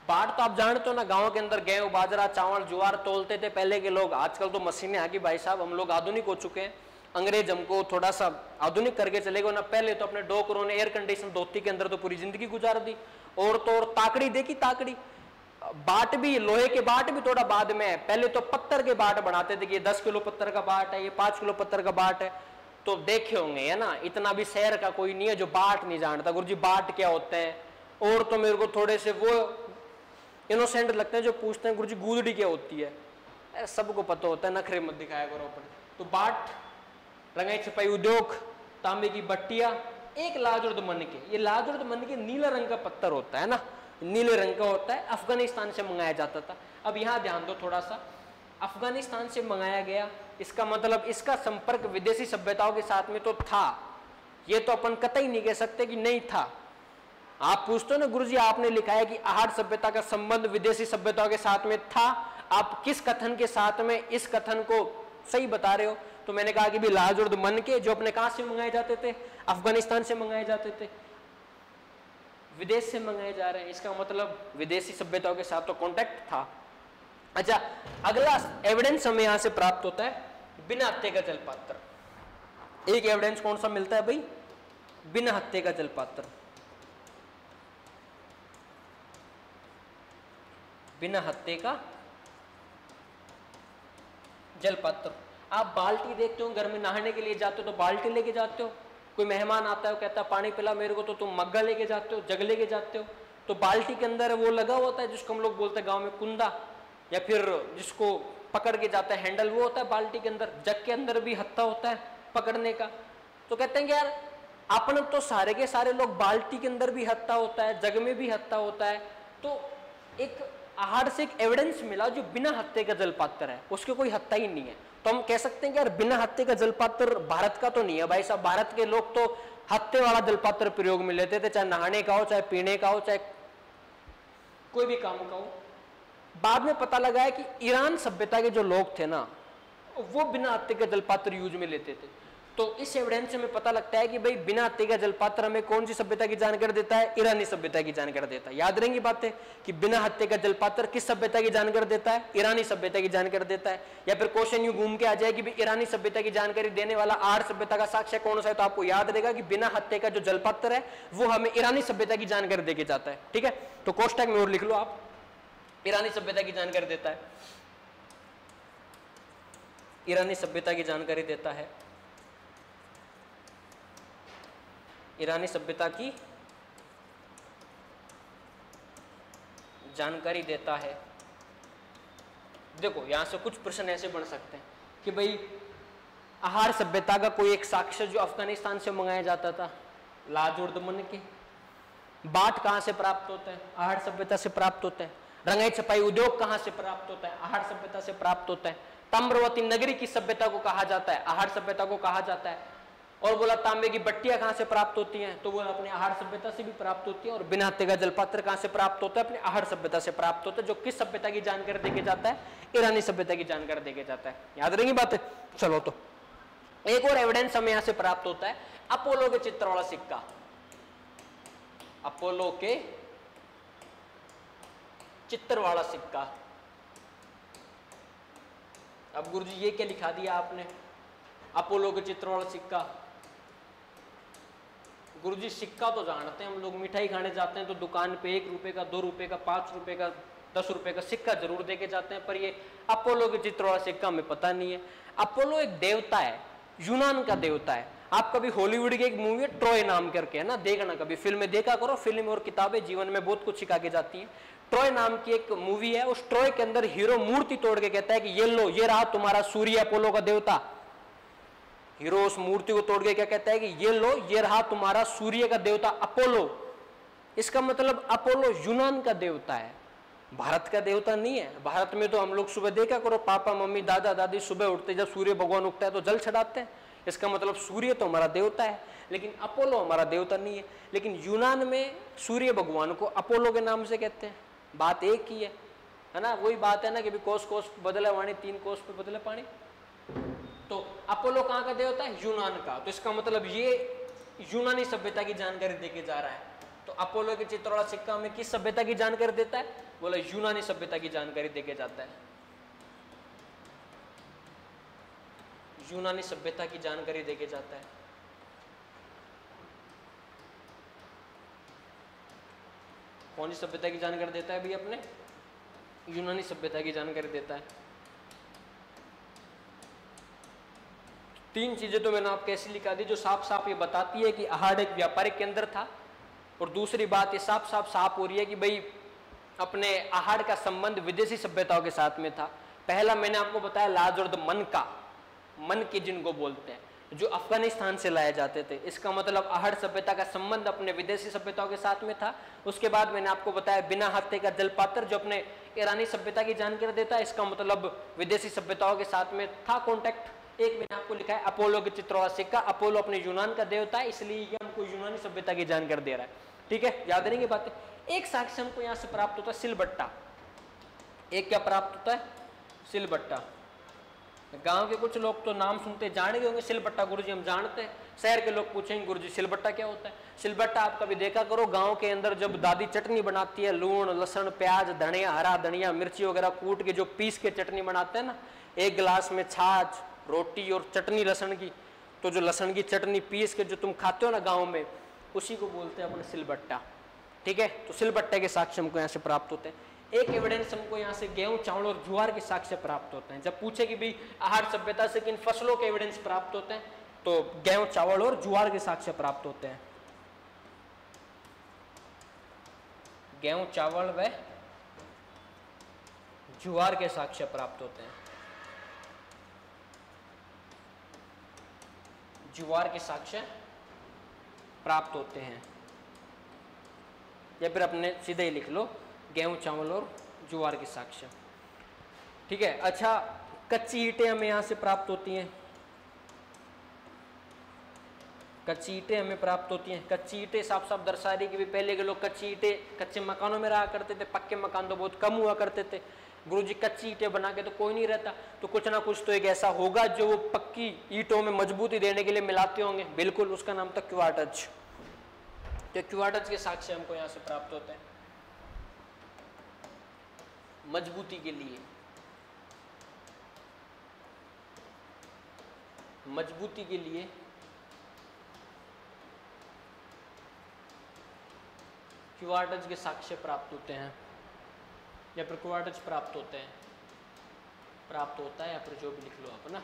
बाट तो आप जानते हो ना, गांव के अंदर गेहूं, बाजरा, चावल, ज्वार तोलते थे पहले के लोग। आजकल तो मशीनें आ गई भाई साहब, हम लोग आधुनिक हो चुके हैं। अंग्रेज हमको थोड़ा सा आधुनिक करके चले गए ना। पहले तो अपने डोकरों ने एयर कंडीशन धोती के अंदर तो पूरी जिंदगी गुजार दी। और तो और ताकड़ी देखी, ताकड़ी बाट भी, लोहे के बाट भी थोड़ा बाद में है। पहले तो पत्थर के बाट बनाते थे कि ये 10 किलो पत्थर का बाट है, ये 5 किलो पत्थर का बाट है। तो देखे होंगे, है ना, इतना भी शहर का कोई नहीं है जो बाट नहीं जानता। गुरुजी बाट क्या होते हैं? और तो मेरे को थोड़े से वो इनोसेंट लगते हैं जो पूछते हैं गुरुजी गूदड़ी क्या होती है। सबको पता होता है, नखरे मत दिखाया करो अपने। तो बाट, रंगाई छपाई उद्योग, तांबे की भट्टियां, एक लाजवर्द मनके। ये लाजवर्द मनके नीला रंग का पत्थर होता है ना, नीले रंग का होता है, अफगानिस्तान से मंगाया जाता था। अब यहां ध्यान दो थोड़ा सा, अफगानिस्तान से मंगाया गया, इसका मतलब इसका संपर्क विदेशी सभ्यताओं के साथ में तो था। ये तो अपन कतई नहीं कह सकते कि नहीं था। आप पूछते हो ना गुरुजी आपने लिखा है कि आहट सभ्यता का संबंध विदेशी सभ्यताओं के साथ में था, आप किस कथन के साथ में इस कथन को सही बता रहे हो? तो मैंने कहा कि भी लाजवर्द मनके जो अपने कहां से मंगाए जाते थे? अफगानिस्तान से मंगाए जाते थे, विदेश से मंगाए जा रहे हैं। इसका मतलब विदेशी सभ्यताओं के साथ तो कांटेक्ट था। अच्छा, अगला एविडेंस हमें यहां से प्राप्त होता है बिना हत्थे का जलपात्र। एक एविडेंस कौन सा मिलता है भाई? बिना हत्थे का जलपात्र। बिना हत्थे का जलपात्र। आप बाल्टी देखते हो, घर में नहाने के लिए जाते हो तो बाल्टी लेके जाते हो। कोई मेहमान आता है, वो कहता है पानी पिला मेरे को, तो तुम मग्गा लेके जाते हो, जग लेके जाते हो। तो बाल्टी के अंदर वो लगा होता है जिसको हम लोग बोलते हैं गांव में कुंदा, या फिर जिसको पकड़ के जाता है हैंडल, वो होता है बाल्टी के अंदर। जग के अंदर भी हत्था होता है पकड़ने का। तो कहते हैं कि यार अपन तो सारे के सारे लोग, बाल्टी के अंदर भी हत्था होता है, जग में भी हत्था होता है। तो एक आहड़ से एक एविडेंस मिला जो बिना हत्थे का जलपात्र है, उसके कोई हत्या ही नहीं है। तो हम कह सकते हैं कि यार बिना हत्थे का जलपात्र भारत का तो नहीं है भाई साहब। भारत के लोग तो हत्थे वाला जलपात्र प्रयोग में लेते थे, चाहे नहाने का हो, चाहे पीने का हो, चाहे कोई भी काम का हो। बाद में पता लगा है कि ईरान सभ्यता के जो लोग थे ना, वो बिना हत्थे का जलपात्र यूज में लेते थे। तो इस एविडेंस से हमें पता लगता है कि भाई बिना हत्थे का जलपात्र हमें कौन सी सभ्यता की जानकारी देता है? ईरानी सभ्यता की जानकारी देता है। याद रहेंगी बातें कि बिना हत्थे का जलपात्र किस सभ्यता की जानकारी देता है? ईरानी सभ्यता की जानकारी देता है। या फिर क्वेश्चन यूं घूम के आ जाए कि भाई ईरानी सभ्यता की जानकारी देने वाला आहड़ सभ्यता का साक्ष्य कौन सा है? तो आपको याद रहेगा कि बिना हत्थे का जो जलपात्र है वो हमें ईरानी सभ्यता की जानकारी देके जाता है। ठीक है, तो कोष्टक में और लिख लो आप, ईरानी सभ्यता की जानकारी देता है, ईरानी सभ्यता की जानकारी देता है, ईरानी सभ्यता की जानकारी देता है। देखो यहां से कुछ प्रश्न ऐसे बन सकते हैं कि भाई आहड़ सभ्यता का कोई एक साक्ष्य जो अफगानिस्तान से मंगाया जाता था, लाजुर्दमन के, बाट कहां से प्राप्त होता है? आहड़ सभ्यता से प्राप्त होता है। रंगाई छपाई उद्योग कहां से प्राप्त होता है? आहड़ सभ्यता से प्राप्त होता है। ताम्रवती नगरी की सभ्यता को कहा जाता है? आहड़ सभ्यता को कहा जाता है। और बोला तांबे की बट्टियां कहां से प्राप्त होती हैं? तो बोला अपने आहड़ सभ्यता से भी प्राप्त होती है। और बिना हत्थे का जलपात्र कहां से प्राप्त होता है? अपने आहड़ सभ्यता से प्राप्त होता है। जो किस सभ्यता की जानकारी देके जाता है? ईरानी सभ्यता की जानकारी देके जाता है। याद रहेंगी बातें? चलो, तो एक और एविडेंस हमें यहां से प्राप्त होता है, अपोलो के चित्र वाला सिक्का। अपोलो के चित्र वाला सिक्का। अब गुरुजी ये क्या लिखा दिया आपने? अपोलो के चित्र वाला सिक्का। गुरुजी सिक्का तो जानते हैं हम लोग, मिठाई खाने जाते हैं तो दुकान पे 1 रुपए का, 2 रुपए का, 5 रुपए का, 10 रुपए का सिक्का जरूर देके जाते हैं, पर ये अपोलो के चित्र वाला सिक्का हमें पता नहीं है। अपोलो एक देवता है, यूनान का देवता है। आप कभी हॉलीवुड की एक मूवी है ट्रॉय नाम करके, है ना, देखना कभी, फिल्में देखा करो, फिल्म और किताबें जीवन में बहुत कुछ सिखा के जाती है। ट्रॉय नाम की एक मूवी है, उस ट्रॉय के अंदर हीरो मूर्ति तोड़ के कहता है कि ये लो, ये रहा तुम्हारा सूर्य, अपोलो का देवता। हीरो उस मूर्ति को तोड़ के क्या कहता है कि ये लो, ये रहा तुम्हारा सूर्य का देवता अपोलो। इसका मतलब अपोलो यूनान का देवता है, भारत का देवता नहीं है। भारत में तो हम लोग सुबह देखा करो, पापा मम्मी दादा दादी सुबह उठते जब सूर्य भगवान उगता है तो जल चढ़ाते हैं। इसका मतलब सूर्य तो हमारा देवता है, लेकिन अपोलो हमारा देवता नहीं है। लेकिन यूनान में सूर्य भगवान को अपोलो के नाम से कहते हैं। बात एक ही है ना, वही बात है ना कि कोस कोस बदले वाणी, 3 कोस पे बदले पानी। तो अपोलो कहाँ का देवता है? यूनान का। तो इसका मतलब ये यूनानी सभ्यता की जानकारी देके जा रहा है। तो अपोलो के चित्र वाला सिक्का में किस सभ्यता की जानकारी देता है? बोला यूनानी सभ्यता की जानकारी देके जाता है, यूनानी सभ्यता की जानकारी देके जाता है। कौन सी सभ्यता की जानकारी देता है भी? अपने यूनानी सभ्यता की जानकारी देता है। 3 चीजें तो मैंने आपको ऐसी लिखा दी जो साफ साफ ये बताती है कि आहड़ एक व्यापारिक केंद्र था। और दूसरी बात ये साफ साफ हो रही है कि भाई अपने आहड़ का संबंध विदेशी सभ्यताओं के साथ में था। पहला मैंने आपको बताया लाजुर्दमन का, मन के जिनको बोलते हैं, जो अफगानिस्तान से लाए जाते थे। इसका मतलब आहड़ सभ्यता का संबंध अपने विदेशी सभ्यताओं के साथ में था। उसके बाद मैंने आपको बताया बिना हत्थे का जलपात्र जो अपने ईरानी सभ्यता की जानकारी देता है। इसका मतलब विदेशी सभ्यताओं के साथ में था कॉन्टेक्ट। एक मैंने आपको लिखा है अपोलो के चित्र वाला सिक्का। अपोलो अपने यूनान का देवता है, इसलिए ये हमको यूनानी सभ्यता की जानकारी दे रहा है। ठीक है, याद रहेंगे बातें। एक साक्ष्य हमको यहाँ से प्राप्त होता है सिलबट्टा। एक क्या प्राप्त होता है? सिलबट्टा। गांव के कुछ लोग तो नाम सुनते जान गए होंगे सिलबट्टा। गुरुजी हम जानते हैं। शहर के लोग पूछेंगे गुरुजी सिलबट्टा क्या होता है? सिलबट्टा आप कभी देखा करो, गांव के अंदर जब दादी चटनी बनाती है, लूण लहसुन प्याज धनिया हरा धनिया मिर्ची वगैरह कूट के जो पीस के चटनी बनाते हैं ना, 1 गिलास में छाछ रोटी और चटनी लहसुन की, तो जो लहसुन की चटनी पीस के जो तुम खाते हो ना गाँव में, उसी को बोलते हैं अपने सिलबट्टा। ठीक है, तो सिलबट्टे के साक्ष्य हमको यहाँ से प्राप्त होते हैं। एक एविडेंस हमको यहाँ से गेहूं चावल और ज्वार के साक्ष्य प्राप्त होते हैं। जब पूछे कि भाई आहड़ सभ्यता से किन फसलों के एविडेंस प्राप्त होते हैं, तो गेहूं चावल और ज्वार के साक्ष्य प्राप्त होते हैं। गेहूं चावल व ज्वार के साक्ष्य प्राप्त होते हैं। ज्वार के साक्ष्य प्राप्त होते हैं, या फिर अपने सीधे ही लिख लो गेहूं चावल और ज्वार के साक्ष्य। ठीक है। अच्छा, कच्ची ईंटें हमें यहाँ से प्राप्त होती हैं, कच्ची ईंटें हमें प्राप्त होती हैं। कच्ची ईंटें साफ साफ दर्शा रही कि भी पहले के लोग कच्ची ईंटें कच्चे मकानों में रहा करते थे, पक्के मकान तो बहुत कम हुआ करते थे। गुरुजी कच्ची ईंटें बना के तो कोई नहीं रहता, तो कुछ ना कुछ तो एक ऐसा होगा जो वो पक्की ईंटों में मजबूती देने के लिए मिलाते होंगे। बिल्कुल, उसका नाम था क्वार्ट्ज। तो क्वार्ट्ज के साक्ष्य हमको यहाँ से प्राप्त होते हैं मजबूती के लिए, मजबूती के लिए क्वार्ट्ज के साक्ष्य प्राप्त होते हैं, या फिर क्वार्ट्ज प्राप्त होते हैं, प्राप्त होता है, या फिर जो भी लिख लो आप ना।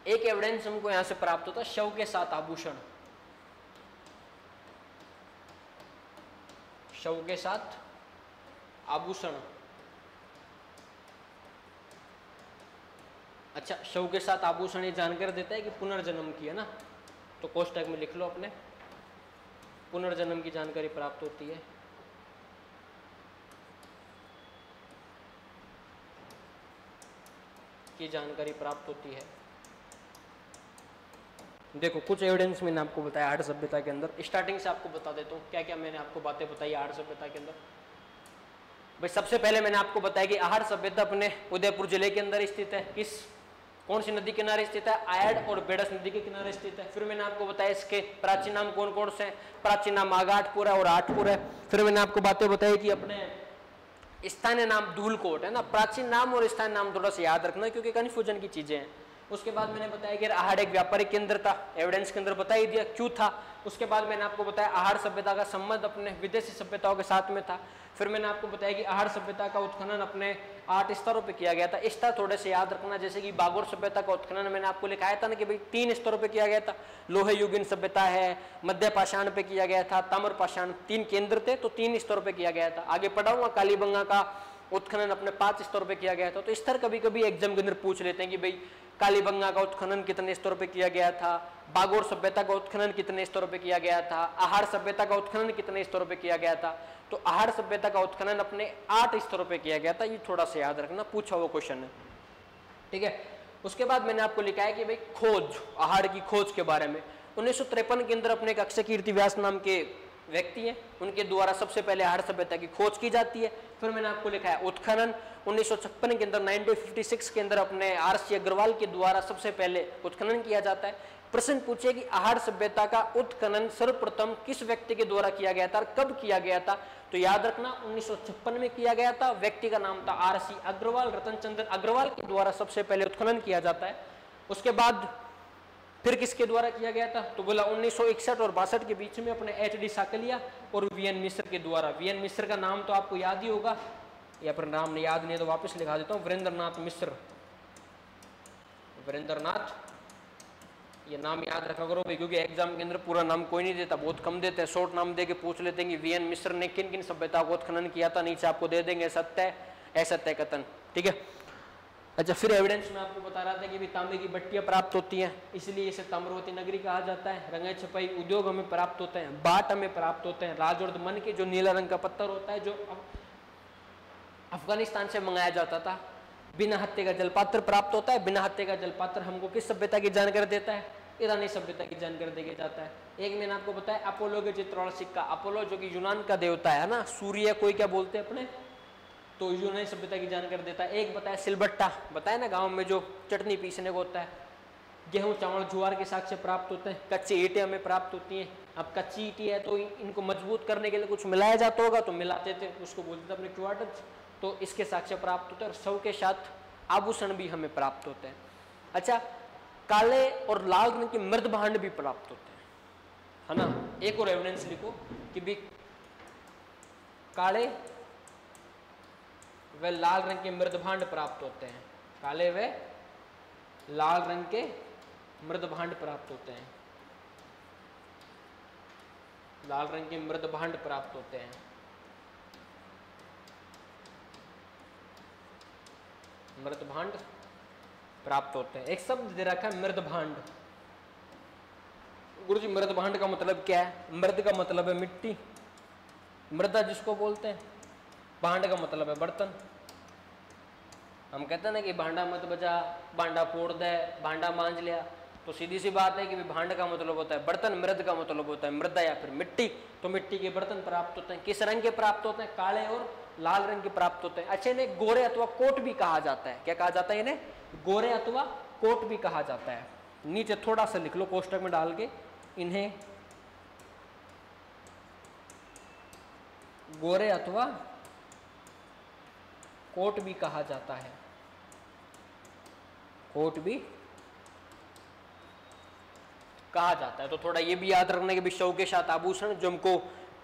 एक एविडेंस हमको यहां से प्राप्त होता है शव के साथ आभूषण, शव के साथ आभूषण। अच्छा, शव के साथ आभूषण ये जानकारी देता है कि पुनर्जन्म की है ना, तो कोष्टक में लिख लो अपने, पुनर्जन्म की जानकारी प्राप्त होती है। की जानकारी प्राप्त होती है। देखो, कुछ एविडेंस मैंने आपको बताया आर्य सभ्यता के अंदर। स्टार्टिंग से आपको बता देता हूँ क्या क्या मैंने आपको बातें बताई आर्य सभ्यता के अंदर। भाई सबसे पहले मैंने आपको बताया कि आहार सभ्यता अपने उदयपुर जिले के अंदर स्थित है। किस कौन सी नदी किनारे स्थित है? आयड और बेडस नदी के किनारे स्थित है। फिर मैंने आपको बताया इसके प्राचीन नाम कौन कौन से हैं। प्राचीन नाम आगाटपुर है और आठपुर है। फिर मैंने आपको बातें बताई कि अपने स्थानीय नाम धूलकोट है ना। प्राचीन नाम और स्थानीय नाम थोड़ा सा याद रखना क्योंकि कन्फ्यूजन की चीजें हैं। उसके बाद मैंने बताया कि आहार एक व्यापारिक केंद्र था, एविडेंस के अंदर बता ही दिया क्यों था। उसके बाद मैंने आपको बताया आहार सभ्यता का संबंध अपने विदेशी सभ्यताओं के साथ में था। फिर मैंने आपको बताया कि आहार सभ्यता का उत्खनन अपने 8 स्तरों पे किया गया था। स्तर थोड़े से याद रखना, जैसे कि बागोर सभ्यता का उत्खनन मैंने आपको लिखाया था ना कि भाई 3 स्तरों पे किया गया था। लोहे युगीन सभ्यता है, मध्य पाषाण पे किया गया था, ताम्र पाषाण, 3 केंद्र थे तो 3 स्तरों पे किया गया था। आगे पढ़ाऊंगा कालीबंगा का उत्खनन अपने 5 स्तरों पे किया गया था। तो स्तर कभी कभी एग्जाम के अंदर पूछ लेते हैं कि भाई कालीबंगा का उत्खनन कितने स्तरों पे किया गया था, बागोर सभ्यता का उत्खनन कितने स्तरों पे किया गया था, आहार सभ्यता का उत्खनन कितने स्तरों पे किया गया था। तो आहार सभ्यता का उत्खनन अपने 8 स्तरों पे किया गया था। ये थोड़ा सा याद रखना, पूछा हुआ क्वेश्चन है, ठीक है। उसके बाद मैंने आपको लिखा है कि भाई खोज, आहार की खोज के बारे में 1953 के अंदर अपने अक्षय कीर्ति व्यास नाम के व्यक्ति हैं, उनके द्वारा सबसे पहले आहार सभ्यता की खोज की जाती है। फिर मैंने आपको लिखा है उत्खनन 1956 के अंदर 1956 के अंदर अपने आर.सी. अग्रवाल के द्वारा सबसे पहले उत्खनन किया जाता है। प्रश्न पूछे कि आहार सभ्यता का उत्खनन सर्वप्रथम किस व्यक्ति के द्वारा किया गया था और कब किया गया था? तो याद रखना 1956 में किया गया था। व्यक्ति का नाम था आर.सी. अग्रवाल, रतन चंद्र अग्रवाल के द्वारा सबसे पहले उत्खनन किया जाता है। उसके बाद फिर किसके द्वारा किया गया था? तो बोला 1961 और 62 के बीच में अपने एच.डी. साकलिया और वी.एन. मिश्र के द्वारा। वी.एन. मिश्र का नाम तो आपको याद ही होगा, या फिर नाम नहीं याद नहीं है तो वापस लिखा देता हूँ, वीरेंद्रनाथ मिश्र। वीरेंद्रनाथ, ये नाम याद रखा करो भाई, क्योंकि एग्जाम के अंदर पूरा नाम कोई नहीं देता, बहुत कम देते हैं। शॉर्ट नाम दे के पूछ लेते हैं कि वी.एन. मिश्र ने किन किन सभ्यता को उत्खनन किया था, नीचे आपको दे देंगे सत्य असत्य कथन, ठीक है। अच्छा, फिर एविडेंस में आपको बता रहा था कि भी तांबे की भट्टियां प्राप्त होती हैं, इसलिए इसे ताम्रवती नगरी कहा जाता है। रंगाई छपाई उद्योग हमें प्राप्त होते हैं, बाट हमें प्राप्त होते हैं, राजौर्द मन के जो नीला रंग का पत्थर होता है जो अफगानिस्तान से मंगाया जाता था। बिना हत्थे का जलपात्र प्राप्त होता है। बिना हत्थे का जलपात्र हमको किस सभ्यता की जानकारी देता है? ईरानी सभ्यता की जानकारी देके जाता है। एक मैंने आपको बताया अपोलो के चित्रण सिक्का, अपोलो जो कि यूनान का देवता है ना, सूर्य कोई क्या बोलते हैं अपने, तो यूनानी सभ्यता की जानकारी देता है। एक बताया सिलबट्टा, बताया ना गांव में जो चटनी पीसने को होता है। गेहूं चावल ज्वार के साक्ष्य प्राप्त होते हैं। कच्ची ईंटें हमें प्राप्त होती हैं। अब कच्ची ईंटें है तो इनको मजबूत करने के लिए कुछ मिलाया जाता होगा, तो मिलाते थे, उसको बोलते थे अपने क्वार्ट्ज, तो इसके साक्ष्य प्राप्त होते हैं। और शव के साथ आभूषण भी हमें प्राप्त होते हैं। अच्छा, काले और लाल रंग के मृद भांड भी प्राप्त होते हैं, है ना। एक और एविडेंस लिखो कि भी काले व लाल रंग के मृद भांड प्राप्त होते हैं। काले व लाल रंग के मृद भांड प्राप्त होते हैं। लाल रंग के मृद भांड प्राप्त होते हैं। मृद भांड प्राप्त होते हैं। एक शब्द दे रखा है मृद भांड। गुरुजी मृद भांड का मतलब क्या है? मृद का मतलब है मिट्टी, मृदा जिसको बोलते हैं, भांड का मतलब है बर्तन। हम कहते हैं ना कि भांडा मत बजा, भांडा फोड़ दे, भांडा मांज लिया, तो सीधी सी बात है कि भांड का मतलब होता है बर्तन, मृद का मतलब होता है मृदा या फिर मिट्टी। तो मिट्टी के बर्तन प्राप्त होते हैं। किस रंग के प्राप्त होते हैं? काले और लाल रंग के प्राप्त होते हैं। अच्छा, इन्हें गोरे अथवा कोट भी कहा जाता है। क्या कहा जाता है? इन्हें गोरे अथवा कोट भी कहा जाता है। नीचे थोड़ा सा लिख लो कोष्टक में डाल के, इन्हें गोरे अथवा कोट भी कहा जाता है। कोट भी कहा जाता है। तो थोड़ा ये भी याद रखना कि विषयों के साथ आभूषण जो हमको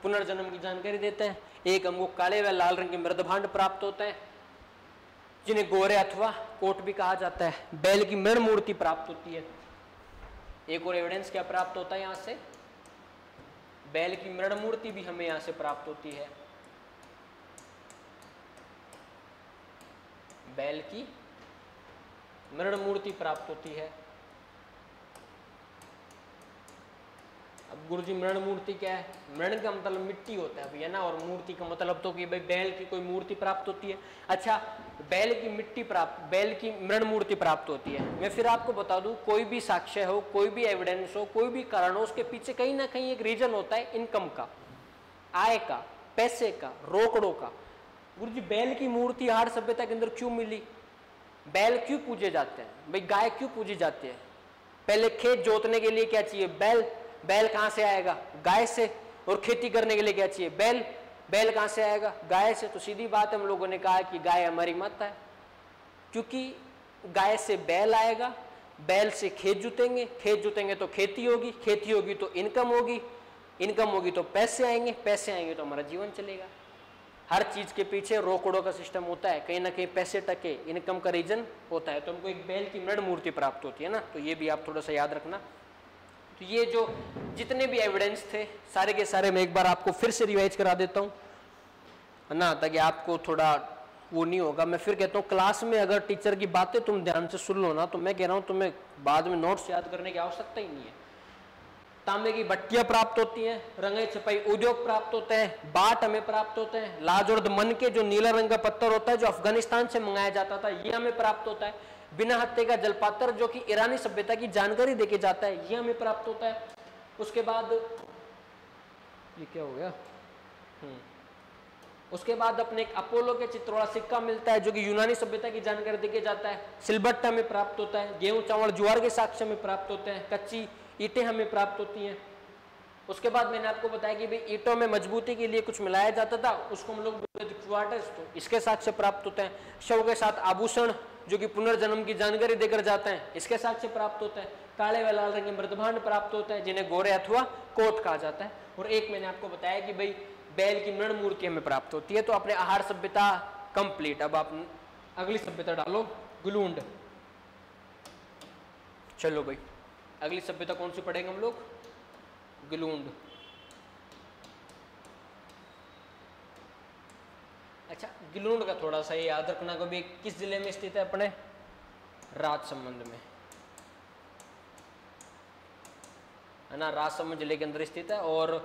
पुनर्जन्म की जानकारी देते हैं। एक हमको काले व लाल रंग के मृद भांड प्राप्त होते हैं जिन्हें गोरे अथवा कोट भी कहा जाता है। बैल की मृण मूर्ति प्राप्त होती है। एक और एविडेंस क्या प्राप्त होता है यहां से? बैल की मृण मूर्ति भी हमें यहां से प्राप्त होती है। बैल की मृण मूर्ति प्राप्त होती है। अब गुरुजी मृण मूर्ति क्या है? मृण का मतलब मिट्टी होता है भैया ना, और मूर्ति का मतलब तो कि भाई बैल की कोई मूर्ति प्राप्त होती है। अच्छा, बैल की मिट्टी प्राप्त, बैल की मृण मूर्ति प्राप्त होती है। मैं फिर आपको बता दूं, कोई भी साक्ष्य हो, कोई भी एविडेंस हो, कोई भी कारण हो, उसके पीछे कहीं ना कहीं एक रीजन होता है इनकम का, आय का, पैसे का, रोकड़ों का। गुरुजी बैल की मूर्ति आर्य सभ्यता के अंदर क्यों मिली? बैल क्यों पूजे जाते हैं भाई? गाय क्यों पूजी जाती है? पहले खेत जोतने के लिए क्या चाहिए? बैल। बैल कहां से आएगा? गाय से। और खेती करने के लिए क्या चाहिए? बैल। बैल कहां से आएगा? गाय से। तो सीधी बात है, हम लोगों ने कहा कि गाय हमारी माता है, क्योंकि गाय से बैल आएगा, बैल से खेत जुतेंगे, खेत जुतेंगे तो खेती होगी, खेती होगी तो इनकम होगी, इनकम होगी तो पैसे आएंगे, पैसे आएंगे तो हमारा जीवन चलेगा। हर चीज के पीछे रोकड़ों का सिस्टम होता है, कहीं ना कहीं पैसे टके, इनकम का रीजन होता है। तो हमको एक बैल की मृण मूर्ति प्राप्त होती है ना, तो ये भी आप थोड़ा सा याद रखना। तो ये जो जितने भी एविडेंस थे सारे के सारे मैं एक बार आपको फिर से रिवाइज करा देता हूँ ना, ताकि आपको थोड़ा वो नहीं होगा। मैं फिर कहता हूँ, क्लास में अगर टीचर की बातें तुम ध्यान से सुन लो ना, तो मैं कह रहा हूँ तुम्हें बाद में नोट्स याद करने की आवश्यकता ही नहीं है। तांबे की भट्टियां प्राप्त होती हैं, रंगाई छपाई उद्योग प्राप्त होते हैं, बाट हमें प्राप्त होते हैं, लाजोर्द मन के जो नीला रंग का पत्थर होता है जो अफगानिस्तान से मंगाया जाता था, ये हमें प्राप्त होता है। बिना हत्थे का जलपात्र जो कि ईरानी सभ्यता की जानकारी देके जाता है, ये हमें प्राप्त होता है। उसके बाद ये क्या हो गया? उसके बाद अपने एक अपोलो के चित्र वाला सिक्का मिलता है जो कि यूनानी सभ्यता की जानकारी देके जाता है। सिलबट्ट हमें प्राप्त होता है, गेहूं चावल ज्वार के साक्ष्य में प्राप्त होते हैं, कच्ची ईंटें हमें प्राप्त होती हैं। उसके बाद मैंने आपको बताया कि भाई ईंटों में मजबूती के लिए कुछ मिलाया जाता था, उसको हम लोग क्वार्टर्स, तो इसके साक्ष्य प्राप्त होते हैं। शव के साथ आभूषण जो कि पुनर्जन्म की जानकारी देकर जाते हैं, इसके साक्ष्य प्राप्त होते हैं। काले व लाल रंग के मृदभांड प्राप्त होते हैं जिन्हें गोरे अथवा कोट कहा जाता है। और एक मैंने आपको बताया कि भाई बैल की मृण मूर्ति हमें प्राप्त होती है। तो अपने आहार सभ्यता कंप्लीट। अब आप अगली सभ्यता डालो, गुलूंड। चलो भाई, अगली सभ्यता कौन सी पढ़ेंगे हम लोग? गुलूंड। अच्छा, गुलूंड का थोड़ा सा ये याद रखना, कभी किस जिले में स्थित है? अपने राजसमंद में, है ना, राजसमंद जिले के अंदर स्थित है। और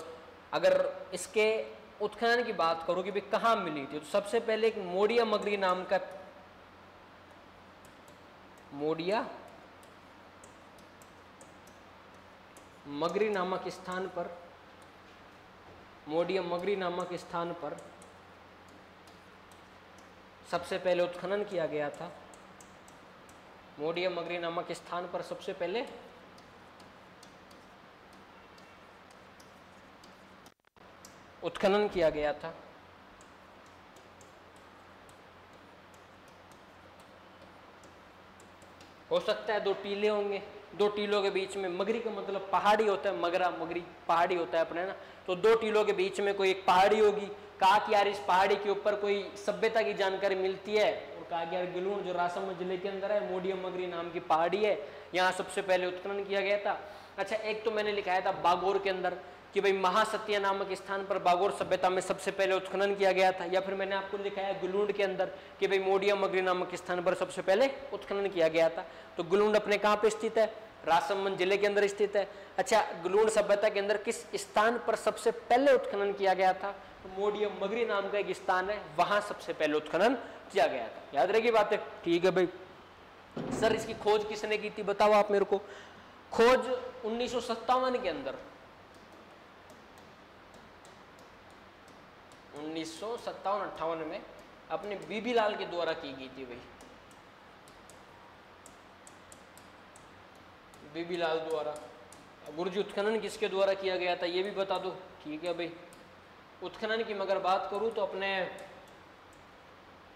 अगर इसके उत्खनन की बात करो कि भाई कहाँ मिली थी, तो सबसे पहले एक मोडिया मगरी नाम का, मोडिया मगरी नामक स्थान पर, मोडिया मगरी नामक स्थान पर सबसे पहले उत्खनन किया गया था। मोडिया मगरी नामक स्थान पर सबसे पहले उत्खनन किया गया था। हो सकता है दो टीले होंगे, दो टीलों के बीच में, मगरी का मतलब पहाड़ी होता है, मगरा मगरी पहाड़ी होता है अपने ना, तो दो टीलों के बीच में कोई एक पहाड़ी होगी। कहा कि यार इस पहाड़ी के ऊपर कोई सभ्यता की जानकारी मिलती है, और कहा कि यार गुलूंड जो राजसमंद जिले के अंदर है, मोडिया मगरी नाम की पहाड़ी है, यहाँ सबसे पहले उत्खनन किया गया था। अच्छा, एक तो मैंने लिखाया था बागोर के अंदर कि भाई महासत्या नामक स्थान पर बागोर सभ्यता में सबसे पहले उत्खनन किया गया था, या फिर मैंने आपको लिखाया गुलूंड के अंदर कि भाई मोडिया मगरी नामक स्थान पर सबसे पहले उत्खनन किया गया था। तो गुलूंड अपने कहाँ पे स्थित है? राजसमंद जिले के अंदर स्थित है। अच्छा, गुलूंड सभ्यता के अंदर किस स्थान पर सबसे पहले उत्खनन किया गया था? तो मोडियम मगरी नाम का एक स्थान है, वहां सबसे पहले उत्खनन किया गया था। याद रहेगी बात है, ठीक है भाई। सर इसकी खोज किसने की थी बताओ आप मेरे को। खोज 1957 के अंदर, 1957-58 में अपने बीबी लाल के द्वारा की गई थी भाई, बीबी लाल द्वारा। गुरुजी उत्खनन किसके द्वारा किया गया था ये भी बता दो, ठीक है भाई। उत्खनन की मगर बात करूं तो अपने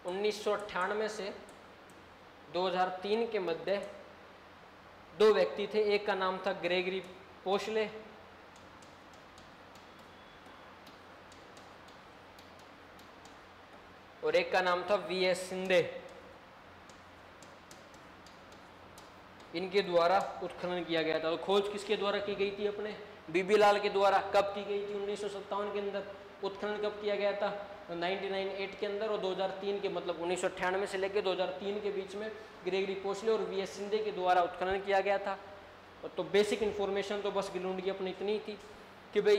1998 से 2003 के मध्य 2 व्यक्ति थे, एक का नाम था ग्रेगरी पोशले और एक का नाम था वीएस शिंदे। इनके द्वारा उत्खनन किया गया था। तो खोज किसके द्वारा की गई थी अपने बीबी लाल के द्वारा। कब की गई थी 1957 के अंदर। उत्खनन कब किया गया था 1998 के अंदर, और 2003 के मतलब 1998 से लेकर 2003 के बीच में ग्रेगरी पोशले और वीएस शिंदे के द्वारा उत्खनन किया गया था। तो बेसिक इन्फॉर्मेशन तो बस गिलुंड की अपनी इतनी थी कि भाई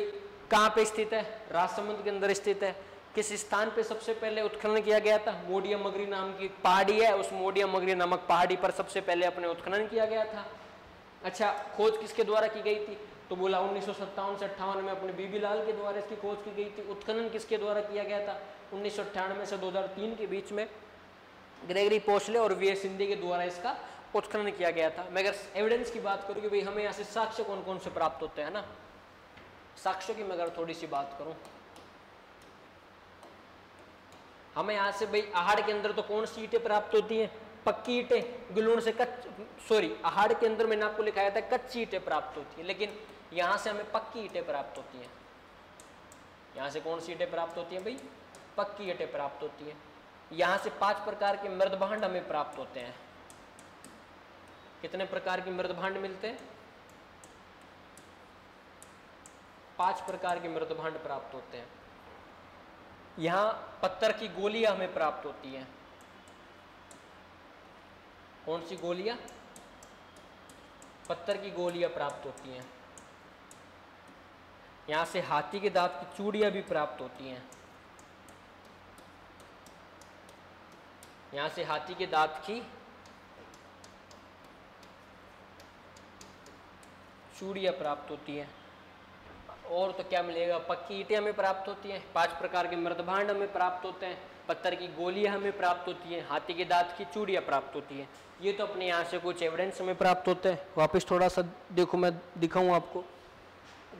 कहाँ पे स्थित है, राजसमंद के अंदर स्थित है। किस स्थान पे सबसे पहले उत्खनन किया गया था, मोडिया मगरी नाम की पहाड़ी है, उस मोडिया मगरी नामक पहाड़ी पर सबसे पहले अपने उत्खनन किया गया था। अच्छा, खोज किसके द्वारा की गई थी तो बोला 1957 से 58 में अपने बीबी लाल के द्वारा इसकी खोज की गई थी। उत्खनन किसके द्वारा किया गया था 1998 से 2003 के बीच में ग्रेगरी पोशले और वीएस शिंदे के द्वारा इसका उत्खनन किया गया था। मैं अगर एविडेंस की बात करूँ कि भाई हमें यहाँ से साक्ष्य कौन कौन से प्राप्त होते हैं ना, साक्ष्य की मैं अगर थोड़ी सी बात करूँ, हमें यहाँ से भाई आहड़ के अंदर तो कौन सी ईंटें प्राप्त होती हैं, पक्की ईंटें। गिलुंड से आहड़ के अंदर मैंने आपको लिखाया था कच्ची ईंटें प्राप्त होती है, लेकिन यहाँ से हमें पक्की ईंटें प्राप्त होती हैं। यहाँ से कौन सी ईंटें प्राप्त होती हैं भाई, पक्की ईंटें प्राप्त होती हैं। यहाँ से 5 प्रकार के मृदभांड हमें प्राप्त होते हैं। कितने प्रकार के मृदभांड मिलते हैं, 5 प्रकार के मृदभांड प्राप्त होते हैं। यहाँ पत्थर की गोलियां हमें प्राप्त होती हैं। कौन सी गोलियां, पत्थर की गोलियां प्राप्त होती हैं। यहाँ से हाथी के दांत की चूड़ियां भी प्राप्त होती हैं। यहाँ से हाथी के दांत की चूड़ियां प्राप्त होती हैं। और तो क्या मिलेगा, पक्की ईंटें हमें प्राप्त होती हैं, 5 प्रकार के मृदभांड हमें प्राप्त होते हैं, पत्थर की गोलियां हमें प्राप्त होती हैं, हाथी के दांत की चूड़ियां प्राप्त होती हैं। ये तो अपने यहाँ से कुछ एविडेंस हमें प्राप्त होते हैं। वापस थोड़ा सा देखो, मैं दिखाऊं आपको।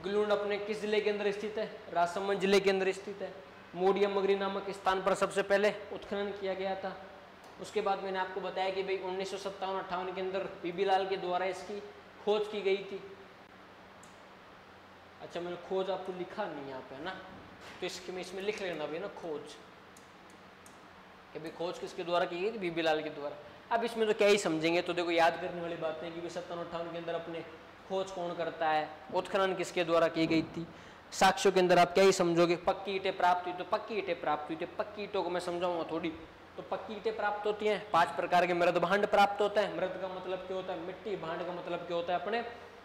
गिलुंड अपने किस जिले के अंदर स्थित है, राजसमंद जिले के अंदर स्थित है। मोडिया मगरी नामक स्थान पर सबसे पहले उत्खनन किया गया था। उसके बाद मैंने आपको बताया कि भाई 1957-58 के अंदर बीबी लाल के द्वारा इसकी खोज की गई थी। अच्छा, मैंने खोज आपको लिखा नहीं यहाँ पे ना, तो इसके में इसमें लिख लेना भी ना खोज, कि भाई खोज किसके द्वारा की गई थी, बीबी लाल के द्वारा। अब इसमें तो क्या ही समझेंगे, तो देखो याद करने वाली बातें हैं कि 57-58 के अंदर अपने खोज कौन करता है, उत्खनन किसके द्वारा की गई थी। साक्ष्यों के अंदर आप क्या ही समझोगे, पक्की ईंटें प्राप्त हुई तो पक्की ईंटें प्राप्त हुई थी। पक्की ईंटों को मैं समझाऊंगा थोड़ी, तो पक्की ईंटें प्राप्त होती हैं, 5 प्रकार के मृदभांड प्राप्त होता है। मृद का मतलब क्या होता है, मिट्टी, भांड का मतलब क्या होता है, अपने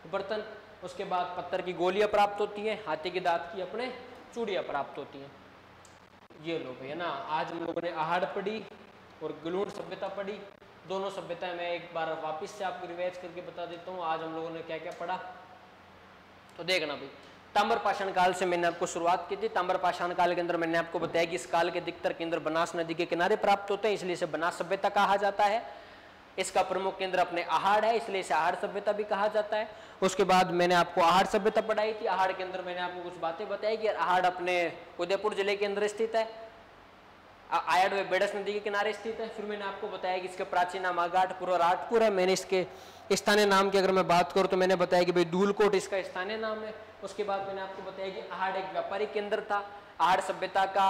बर्तन। उसके बाद पत्थर की गोलियां प्राप्त होती हैं, हाथी के दांत की अपने चूड़ियां प्राप्त होती हैं। ये लो भैया ना, आज हम लोगों ने आहड़ पढ़ी और गिलुंड सभ्यता पढ़ी। दोनों सभ्यताएं मैं एक बार वापस से आपको रिवाइज करके बता देता हूँ आज हम लोगों ने क्या क्या पढ़ा। तो देखना भाई, ताम्रपाषाण काल से मैंने आपको शुरुआत की थी। ताम्रपाषाण काल के अंदर मैंने आपको बताया कि इस काल के अधिकतर केंद्र बनास नदी के किनारे प्राप्त होते हैं, इसलिए इसे बनास सभ्यता कहा जाता है। इसका प्रमुख केंद्र अपने आहड़ है, इसलिए इसे आहड़ सभ्यता भी कहा जाता है। उसके बाद मैंने आपको आहड़ सभ्यता पढ़ाई थी। आहड़ के अंदर मैंने आपको कुछ बातें बताई कि आहड़ अपने उदयपुर जिले के अंदर स्थित है, आयड व बेडस नदी के किनारे स्थित है। फिर मैंने आपको बताया कि इसका प्राचीन नाम आगाटपुर और आठपुर है। मैंने इसके स्थानीय नाम की अगर मैं बात करूं तो मैंने बताया कि भाई धूलकोट इसका स्थानीय नाम है। उसके बाद मैंने आपको बताया कि आहड़ एक व्यापारिक केंद्र था। आहड़ सभ्यता का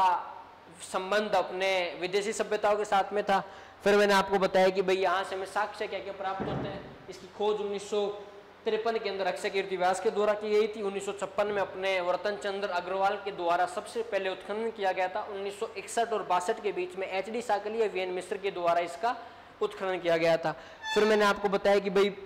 संबंध अपने विदेशी सभ्यताओं के साथ में था। फिर मैंने आपको बताया कि भाई यहाँ से हमें साक्ष्य क्या क्या प्राप्त होते हैं। इसकी खोज 1953 के अंदर अक्षय कीर्ति व्यास के द्वारा की गई थी। 1956 में अपने वर्तन चंद्र अग्रवाल के द्वारा सबसे पहले उत्खनन किया गया था। 1961 और 62 के बीच में HD साकली और वीएन मिश्र के द्वारा इसका उत्खनन किया गया था। फिर मैंने आपको बताया कि भाई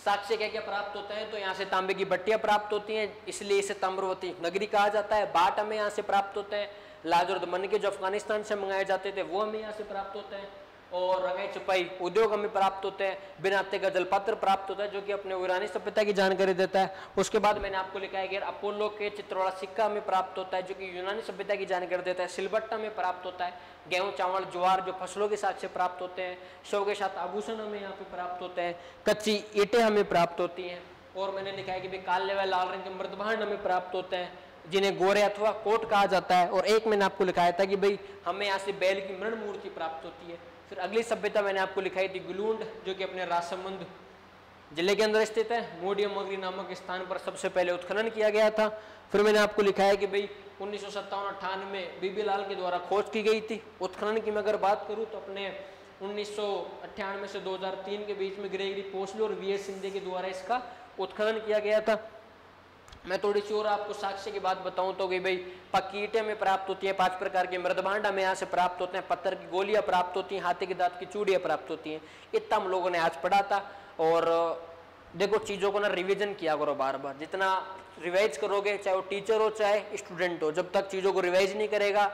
साक्ष्य क्या क्या प्राप्त होते हैं, तो यहाँ से तांबे की भट्टियां प्राप्त होती हैं, इसलिए इसे ताम्रवती नगरी कहा जाता है। बाट हमें यहाँ से प्राप्त होते हैं, लाज और मन के जो अफगानिस्तान से मंगाए जाते थे वो हमें यहाँ से प्राप्त होते हैं, और रंगाई छपाई उद्योग हमें प्राप्त होते हैं, बिनाते का जलपत्र प्राप्त होता है जो कि अपने ईरानी सभ्यता की जानकारी देता है। उसके बाद मैंने आपको लिखा है कि अपोलो के चित्रवाड़ा सिक्का हमें प्राप्त होता है जो कि यूनानी सभ्यता की जानकारी देता है। सिलबट्टा में प्राप्त होता है, गेहूं चावल ज्वार जो फसलों के साथ से प्राप्त होते हैं। शव के साथ आभूषण हमें यहाँ पे प्राप्त होते हैं, कच्ची ईंटें हमें प्राप्त होती हैं। और मैंने लिखा है कि भाई काले व लाल रंग के मृदभांड हमें प्राप्त होते हैं जिन्हें गोरे अथवा कोट कहा जाता है। और एक मैंने आपको लिखाया था कि भाई हमें यहाँ से बैल की मृण मूर्ति प्राप्त होती है। फिर अगली सभ्यता मैंने आपको लिखाई थी गुलूंड जो कि अपने राजसमंद जिले के अंदर स्थित है। मोडियम मगरी नामक स्थान पर सबसे पहले उत्खनन किया गया था। फिर मैंने आपको लिखा है कि भाई 1957-58 में बीबी लाल के द्वारा खोज की गई थी। उत्खनन की मैं अगर बात करूं तो अपने 1998 से 2003 के बीच में ग्रेगरी पोस्ले और वी एस सिंधे के द्वारा इसका उत्खनन किया गया था। मैं थोड़ी सी और आपको साक्ष्य की बात बताऊं तो कि भाई पक्की ईंटें में प्राप्त होती है, 5 प्रकार के मृदभांड हमें यहाँ से प्राप्त होते हैं, पत्थर की गोलियां प्राप्त होती हैं, हाथी के दांत की चूड़ियां प्राप्त होती हैं। इतना हम लोगों ने आज पढ़ा था। और देखो चीज़ों को ना रिवीजन किया करो बार बार, जितना रिवाइज करोगे चाहे वो टीचर हो चाहे स्टूडेंट हो, जब तक चीज़ों को रिवाइज नहीं करेगा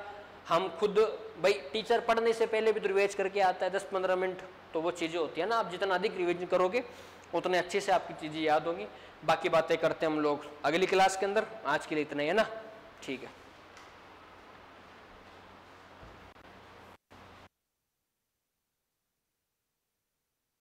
हम खुद भाई टीचर पढ़ने से पहले भी तो रिवाइज करके आता है 10-15 मिनट, तो वो चीज़ें होती है ना, आप जितना अधिक रिवीजन करोगे उतने अच्छे से आपकी चीज़ें याद होंगी। बाकी बातें करते हैं हम लोग अगली क्लास के अंदर। आज के लिए इतना ही है ना, ठीक है।